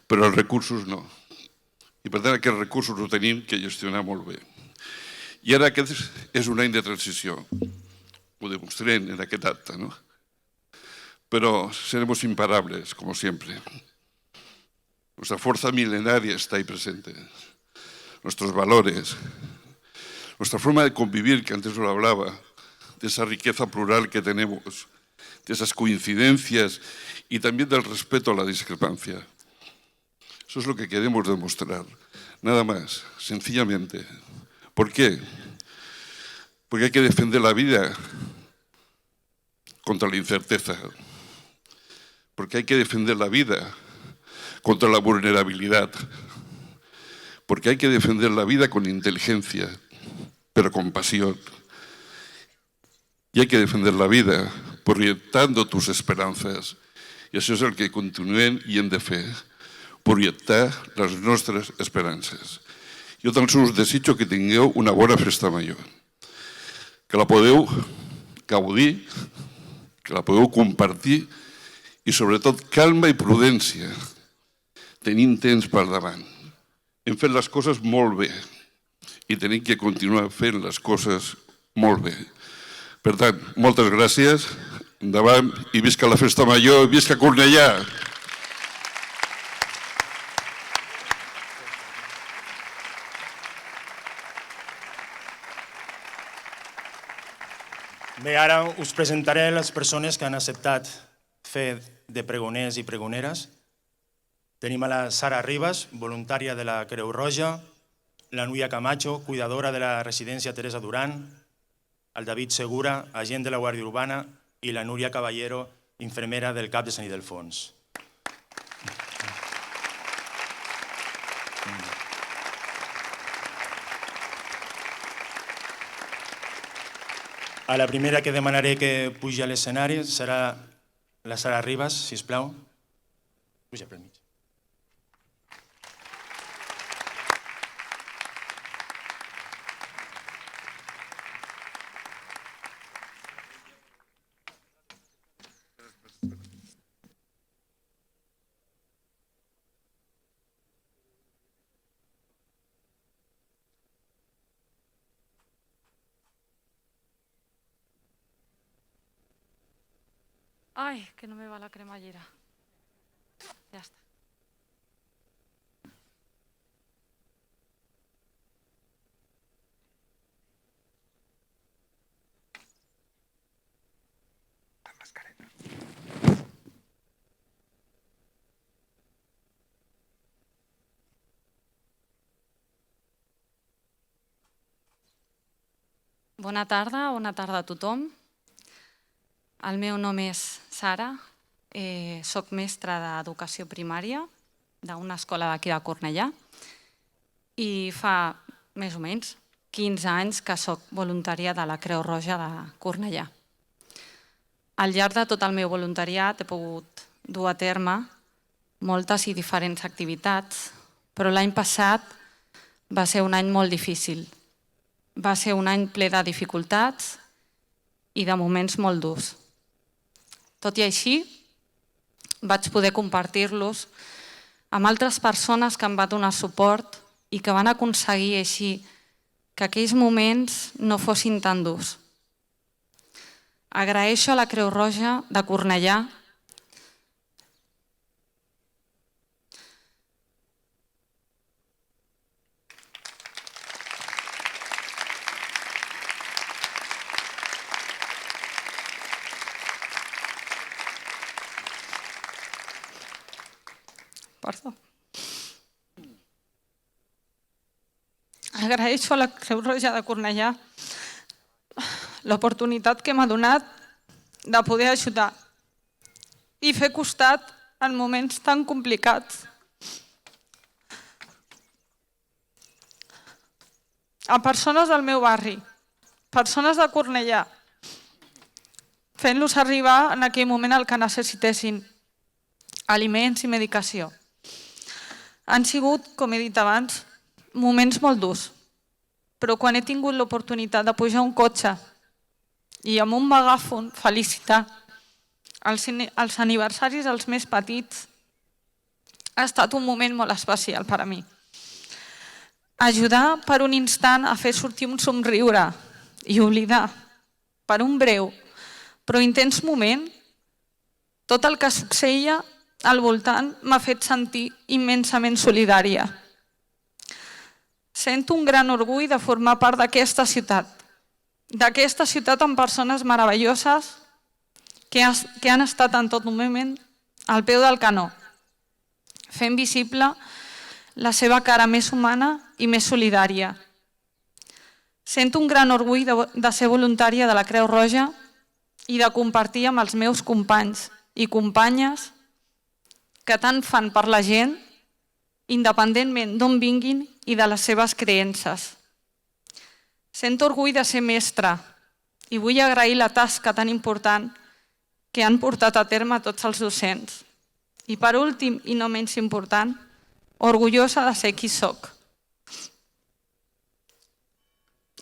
però els recursos no. I per tant aquests recursos ho tenim que gestionar molt bé. I ara aquest és un any de transició, ho demostrem en aquest acte, no? Pero seremos imparables, como siempre. Nuestra fuerza milenaria está ahí presente. Nuestros valores, nuestra forma de convivir, que antes lo hablaba, de esa riqueza plural que tenemos, de esas coincidencias y también del respeto a la discrepancia. Eso es lo que queremos demostrar. Nada más, sencillamente. ¿Por qué? Porque hay que defender la vida contra la incerteza. Porque hay que defender la vida contra la vulnerabilidad. Porque hay que defender la vida con inteligencia, pero con pasión. Y hay que defender la vida proyectando tus esperanzas. I això és el que continuem i hem de fer, projectar les nostres esperances. Jo tan sols desitjo que tingueu una bona festa major, que la podeu gaudir, que la podeu compartir i sobretot calma i prudència, tenint temps per davant. Hem fet les coses molt bé i tenim que continuar fent les coses molt bé. Per tant, moltes gràcies, endavant i visca la festa major i visca Cornellà! Bé, ara us presentaré les persones que han acceptat fer de pregoners i pregoneres. Tenim a la Sara Ribas, voluntària de la Creu Roja, la Núria Camacho, cuidadora de la residència Teresa Duran, el David Segura, agent de la Guàrdia Urbana, i la Núria Caballero, infermera del CAP de Sant Ildefons. A la primera que demanaré que pugi a l'escenari serà la Sara Ribas, sisplau. Puja pel mig. Ay, que no me va la cremallera. Ya está. La mascareta. Bona tarda a tothom. El meu nom és Sara, soc mestra d'educació primària d'una escola d'aquí de Cornellà i fa més o menys 15 anys que soc voluntària de la Creu Roja de Cornellà. Al llarg de tot el meu voluntariat he pogut dur a terme moltes i diferents activitats, però l'any passat va ser un any molt difícil. Va ser un any ple de dificultats i de moments molt durs. Tot i així, vaig poder compartir-los amb altres persones que em van donar suport i que van aconseguir així que aquells moments no fossin tan durs. Agraeixo a la Creu Roja de Cornellà Agraeixo a la Creu Roja de Cornellà l'oportunitat que m'ha donat de poder ajudar i fer costat en moments tan complicats. A persones del meu barri, persones de Cornellà, fent-los arribar en aquell moment el que necessitessin, aliments i medicació. Han sigut, com he dit abans, moments molt durs, però quan he tingut l'oportunitat de pujar un cotxe i amb un megàfon felicitar els aniversaris dels més petits, ha estat un moment molt especial per a mi. Ajudar per un instant a fer sortir un somriure i oblidar per un breu però intens moment tot el que succeïa al voltant m'ha fet sentir immensament solidària. Sento un gran orgull de formar part d'aquesta ciutat amb persones meravelloses que han estat en tot moment al peu del canó, fent visible la seva cara més humana i més solidària. Sento un gran orgull de ser voluntària de la Creu Roja i de compartir amb els meus companys i companyes que tant fan per la gent, independentment d'on vinguin i de les seves creences. Sento orgull de ser mestra i vull agrair la tasca tan important que han portat a terme tots els docents. I per últim, i no menys important, orgullosa de ser qui soc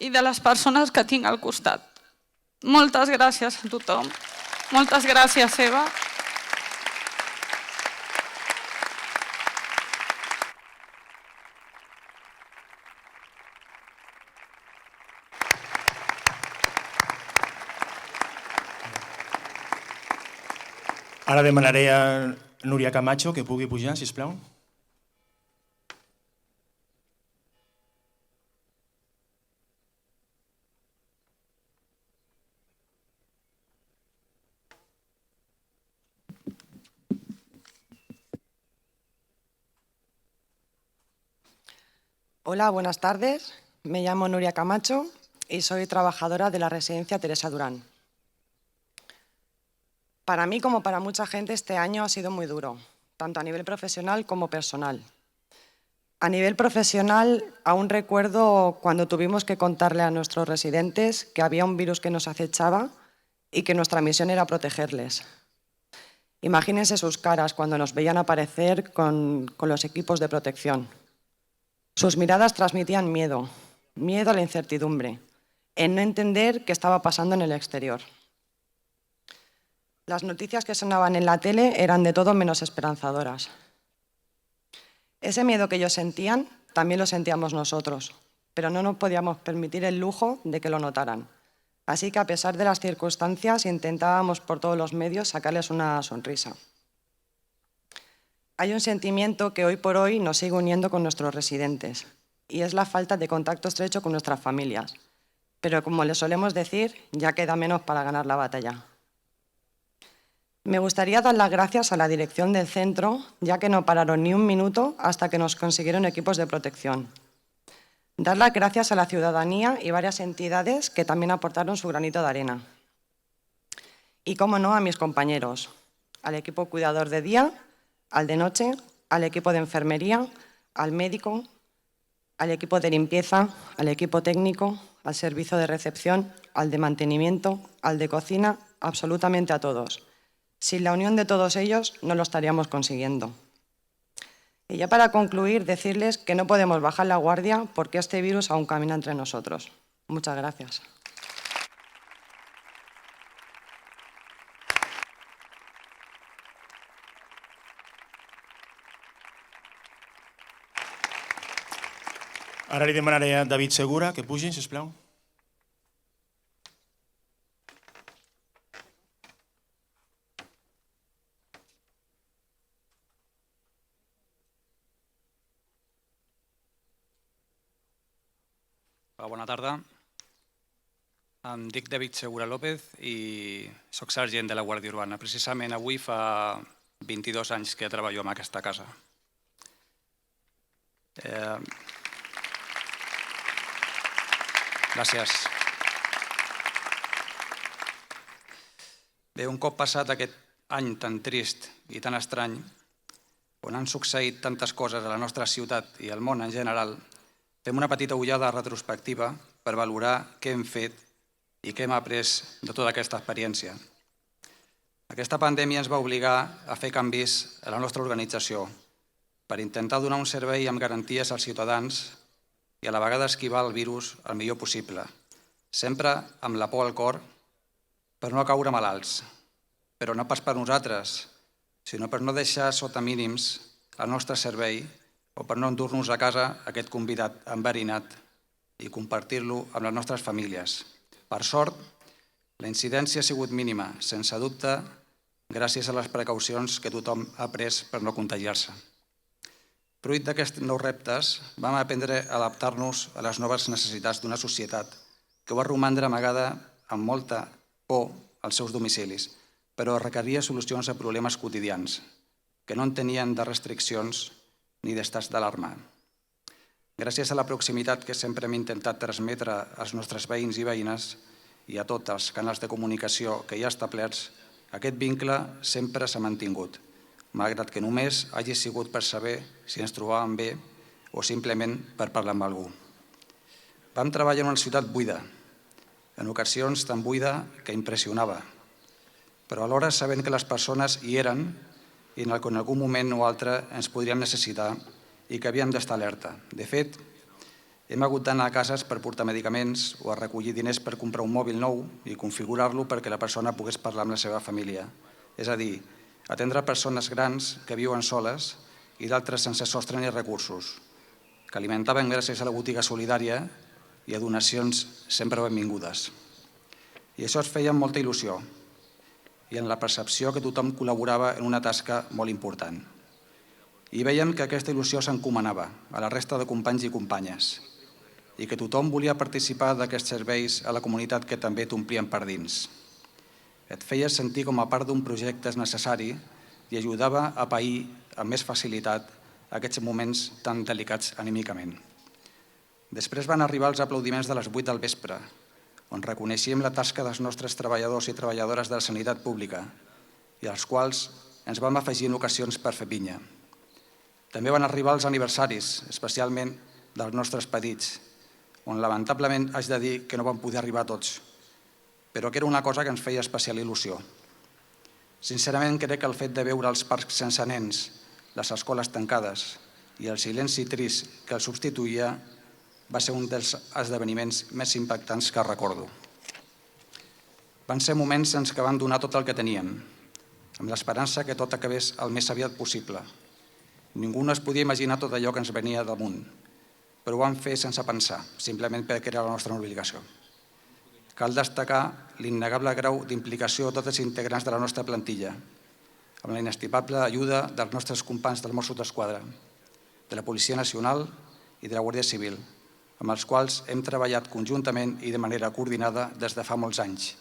i de les persones que tinc al costat. Moltes gràcies a tothom. Moltes gràcies, Eva. Ara demanaré a Núria Camacho que pugui pujar, sisplau. Hola, buenas tardes. Me llamo Núria Camacho y soy trabajadora de la residencia Teresa Durán. Para mí, como para mucha gente, este año ha sido muy duro, tanto a nivel profesional como personal. A nivel profesional, aún recuerdo cuando tuvimos que contarle a nuestros residentes que había un virus que nos acechaba y que nuestra misión era protegerles. Imagínense sus caras cuando nos veían aparecer con los equipos de protección. Sus miradas transmitían miedo, miedo a la incertidumbre, en no entender qué estaba pasando en el exterior. Las noticias que sonaban en la tele eran de todo menos esperanzadoras. Ese miedo que ellos sentían, también lo sentíamos nosotros, pero no nos podíamos permitir el lujo de que lo notaran. Así que a pesar de las circunstancias, intentábamos por todos los medios sacarles una sonrisa. Hay un sentimiento que hoy por hoy nos sigue uniendo con nuestros residentes, y es la falta de contacto estrecho con nuestras familias. Pero como les solemos decir, ya queda menos para ganar la batalla. Me gustaría dar las gracias a la dirección del centro, ya que no pararon ni un minuto hasta que nos consiguieron equipos de protección. Dar las gracias a la ciudadanía y varias entidades que también aportaron su granito de arena. Y, cómo no, a mis compañeros, al equipo cuidador de día, al de noche, al equipo de enfermería, al médico, al equipo de limpieza, al equipo técnico, al servicio de recepción, al de mantenimiento, al de cocina, absolutamente a todos. Sin la unión de todos ellos no lo estaríamos consiguiendo. Y ya para concluir, decirles que no podemos bajar la guardia porque este virus aún camina entre nosotros. Muchas gracias. Ara li demanaré a David Segura que pugi, sisplau. Bona tarda. Em dic David Segura López i soc sergent de la Guàrdia Urbana. Precisament avui fa 22 anys que treballo en aquesta casa. Gràcies. Bé, un cop passat aquest any tan trist i tan estrany, on han succeït tantes coses a la nostra ciutat i al món en general, fem una petita ullada retrospectiva per valorar què hem fet i què hem après de tota aquesta experiència. Aquesta pandèmia ens va obligar a fer canvis a la nostra organització per intentar donar un servei amb garanties als ciutadans i a la vegada esquivar el virus el millor possible, sempre amb la por al cor per no caure malalts, però no pas per nosaltres, sinó per no deixar sota mínims el nostre servei o per no endur-nos a casa aquest convidat enverinat i compartir-lo amb les nostres famílies. Per sort, la incidència ha sigut mínima, sense dubte, gràcies a les precaucions que tothom ha pres per no contagiar-se. Fruit d'aquests nous reptes, vam aprendre a adaptar-nos a les noves necessitats d'una societat que va romandre amagada amb molta por als seus domicilis, però requeria solucions a problemes quotidians, que no en tenien de restriccions ni d'estats d'alarma. Gràcies a la proximitat que sempre hem intentat transmetre als nostres veïns i veïnes i a tots els canals de comunicació que hi ha establerts, aquest vincle sempre s'ha mantingut, malgrat que només hagi sigut per saber si ens trobàvem bé o simplement per parlar amb algú. Vam treballar en una ciutat buida, en ocasions tan buida que impressionava, però alhora sabent que les persones hi eren i en algun moment o altre ens podríem necessitar i que havíem d'estar alerta. De fet, hem hagut d'anar a cases per portar medicaments o a recollir diners per comprar un mòbil nou i configurar-lo perquè la persona pogués parlar amb la seva família. És a dir, atendre persones grans que viuen soles i d'altres sense sostre ni recursos, que alimentaven gràcies a la botiga solidària i a donacions sempre benvingudes. I això es feia amb molta il·lusió i en la percepció que tothom col·laborava en una tasca molt important. I veiem que aquesta il·lusió s'encomanava a la resta de companys i companyes i que tothom volia participar d'aquests serveis a la comunitat que també t'omplien per dins. Et feia sentir com a part d'un projecte necessari i ajudava a pair amb més facilitat aquests moments tan delicats anímicament. Després van arribar els aplaudiments de les 8 del vespre, on reconeixíem la tasca dels nostres treballadors i treballadores de la sanitat pública i als quals ens vam afegir en ocasions per fer pinya. També van arribar els aniversaris, especialment dels nostres petits, on lamentablement haig de dir que no van poder arribar tots, però que era una cosa que ens feia especial il·lusió. Sincerament, crec que el fet de veure els parcs sense nens, les escoles tancades i el silenci trist que el substituïa va ser un dels esdeveniments més impactants que recordo. Van ser moments en què vam donar tot el que teníem, amb l'esperança que tot acabés el més aviat possible. Ningú no es podia imaginar tot allò que ens venia damunt, però ho vam fer sense pensar, simplement perquè era la nostra obligació. Cal destacar l'innegable grau d'implicació de tots els integrants de la nostra plantilla, amb la inestimable ajuda dels nostres companys del Mossos d'Esquadra, de la Policia Nacional i de la Guàrdia Civil, amb els quals hem treballat conjuntament i de manera coordinada des de fa molts anys,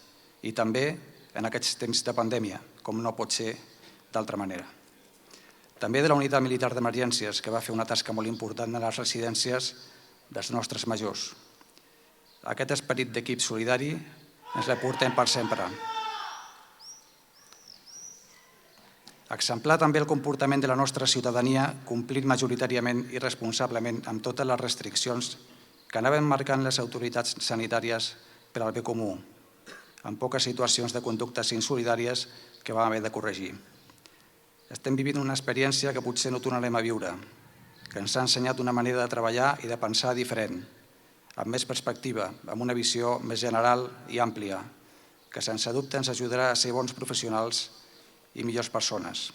i també en aquests temps de pandèmia, com no pot ser d'altra manera. També de la Unitat Militar d'Emergències, que va fer una tasca molt important en les residències dels nostres majors. Aquest esperit d'equip solidari ens la portem per sempre. Exemplar també el comportament de la nostra ciutadania, complint majoritàriament i responsablement amb totes les restriccions que anaven marcant les autoritats sanitàries per al bé comú, amb poques situacions de conductes insolidàries que vam haver de corregir. Estem vivint una experiència que potser no tornarem a viure, que ens ha ensenyat una manera de treballar i de pensar diferent, amb més perspectiva, amb una visió més general i àmplia, que sense dubte ens ajudarà a ser bons professionals i millors persones.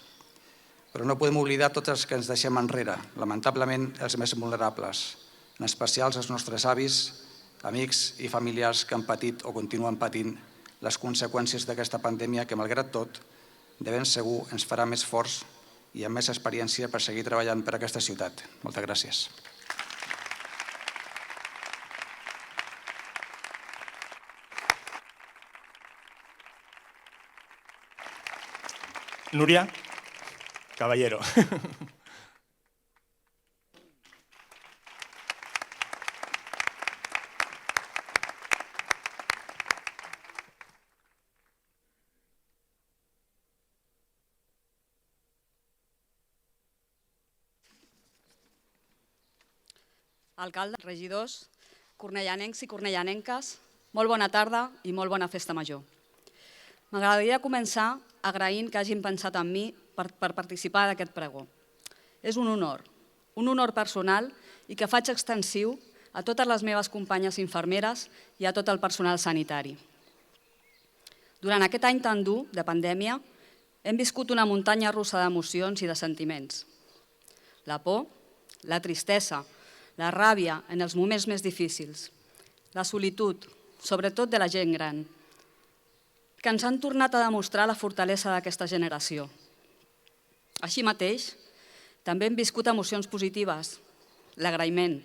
Però no podem oblidar tots els que ens deixem enrere, lamentablement els més vulnerables, en especial als nostres avis, amics i familiars que han patit o continuen patint les conseqüències d'aquesta pandèmia que, malgrat tot, de ben segur ens farà més forts i amb més experiència per seguir treballant per aquesta ciutat. Moltes gràcies. Núria Caballero. Alcalde, regidors, cornellanencs i cornellanenques, molt bona tarda i molt bona festa major. M'agradaria començar agraint que hagin pensat en mi per participar d'aquest pregó. És un honor personal i que faig extensiu a totes les meves companyes infermeres i a tot el personal sanitari. Durant aquest any tan dur de pandèmia, hem viscut una muntanya russa d'emocions i de sentiments. La por, la tristesa, la ràbia en els moments més difícils, la solitud, sobretot de la gent gran, que ens han tornat a demostrar la fortalesa d'aquesta generació. Així mateix, també hem viscut emocions positives, l'agraïment,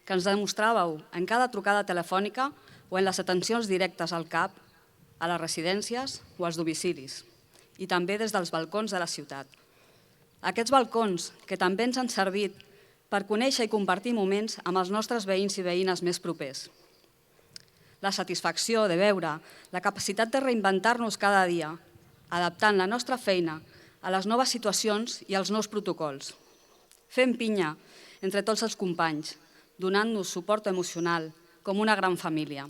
que ens demostràveu en cada trucada telefònica o en les atencions directes al CAP, a les residències o als domicilis, i també des dels balcons de la ciutat. Aquests balcons que també ens han servit per conèixer i compartir moments amb els nostres veïns i veïnes més propers. La satisfacció de veure la capacitat de reinventar-nos cada dia, adaptant la nostra feina a les noves situacions i als nous protocols. Fent pinya entre tots els companys, donant-nos suport emocional com una gran família.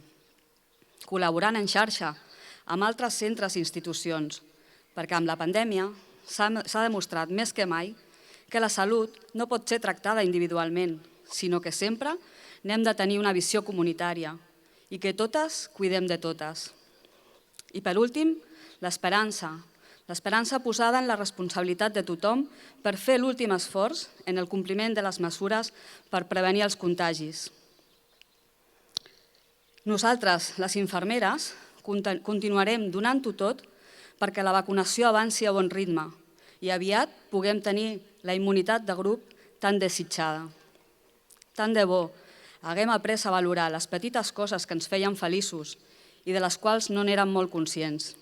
Col·laborant en xarxa amb altres centres i institucions, perquè amb la pandèmia s'ha demostrat més que mai que la salut no pot ser tractada individualment, sinó que sempre n'hem de tenir una visió comunitària i que totes cuidem de totes. I per últim, l'esperança. L'esperança posada en la responsabilitat de tothom per fer l'últim esforç en el compliment de les mesures per prevenir els contagis. Nosaltres, les infermeres, continuarem donant-ho tot perquè la vacunació avanci a bon ritme i aviat puguem tenir la immunitat de grup tan desitjada. Tant de bo haguem après a valorar les petites coses que ens feien feliços i de les quals no n'érem molt conscients.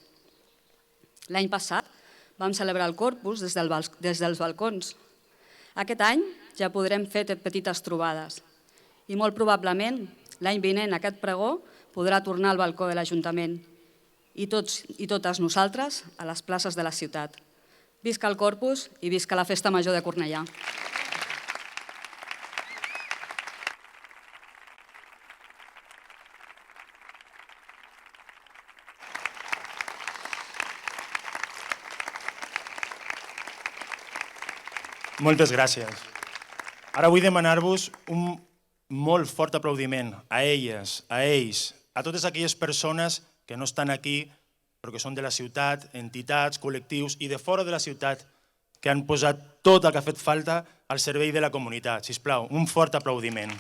L'any passat vam celebrar el Corpus des dels balcons. Aquest any ja podrem fer petites trobades i molt probablement l'any vinent aquest pregó podrà tornar al balcó de l'Ajuntament i tots i totes nosaltres a les places de la ciutat. Visca el Corpus i visca la Festa Major de Cornellà. Moltes gràcies. Ara vull demanar-vos un molt fort aplaudiment a elles, a ells, a totes aquelles persones que no estan aquí però que són de la ciutat, entitats, col·lectius i de fora de la ciutat que han posat tot el que ha fet falta al servei de la comunitat. Sisplau, un fort aplaudiment.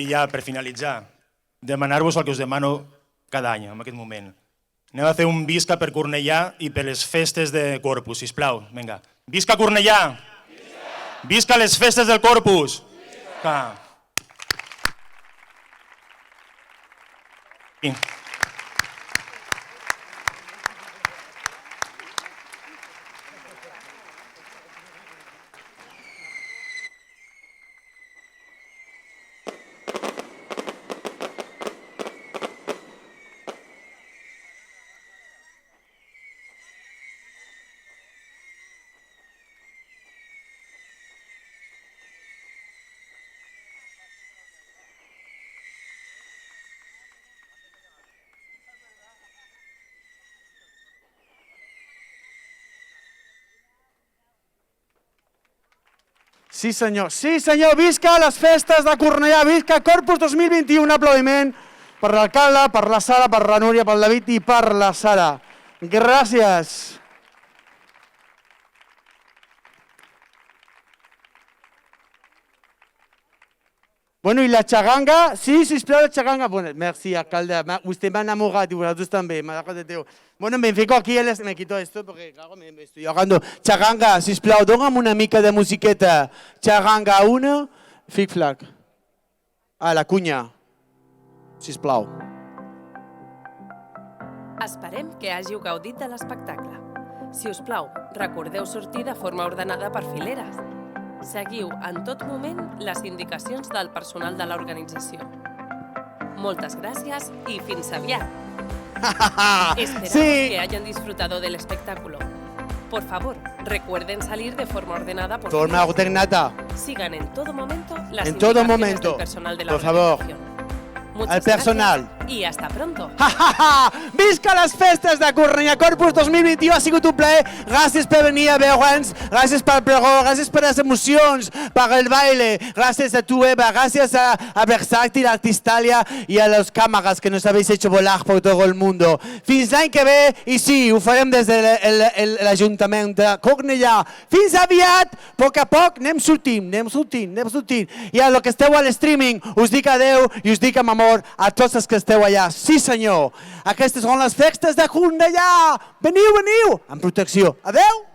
I ja, per finalitzar, demanar-vos el que us demano cada any, en aquest moment. Anem a fer un visca per Cornellà i per les festes de Corpus, sisplau. Vinga. Visca Cornellà! Visca les festes del Corpus! Visca! Sí, senyor. Sí, senyor. Visca les festes de Cornellà. Visca Corpus 2021. Un aplaudiment per l'alcalde, per la Sara, per la Núria, pel David i per la Sara. Gràcies. Bueno, i la xaganga? Sí, sisplau, la xaganga. Bueno, merci, alcalde. Usted m'ha enamorat y vosotros también. Bueno, me fico aquí, me quito esto porque, claro, me estoy ahogando. Xaganga, sisplau, dóna'm una mica de musiqueta. Xaganga 1, flic-flac. Ah, la cunya. Sisplau. Esperem que hàgiu gaudit de l'espectacle. Si us plau, recordeu sortir de forma ordenada per fileres. Seguiu en tot moment les indicacions del personal de l'organització. Moltes gràcies y fins aviat. Esperamos que hayan disfrutado del espectáculo. Por favor, recuerden salir de forma ordenada por Forma ordenada. Sigan en todo momento las En todo indicaciones momento. del personal de la Por favor. organización. Muchas Al personal. gracias y hasta pronto. Visca les festes de Cornellà Corpus 2021, ha sigut un plaer. Gràcies per venir a veure'ns, gràcies pel pregó, gràcies per les emocions, per el baile, gràcies a tu, Eva, gràcies a Versátil, a Artistalia y a los cámaras que nos habéis hecho volar por todo el mundo. Fins l'any que ve, i sí, ho farem des de l'Ajuntament de Cornellà. Fins aviat, a poc, anem sortint. I a lo que esteu al streaming, us dic adeu i us dic amb amor a tots els que esteu allà. Sí, senyor. Aquestes són les festes de Cornellà. Veniu, amb protecció. Adeu.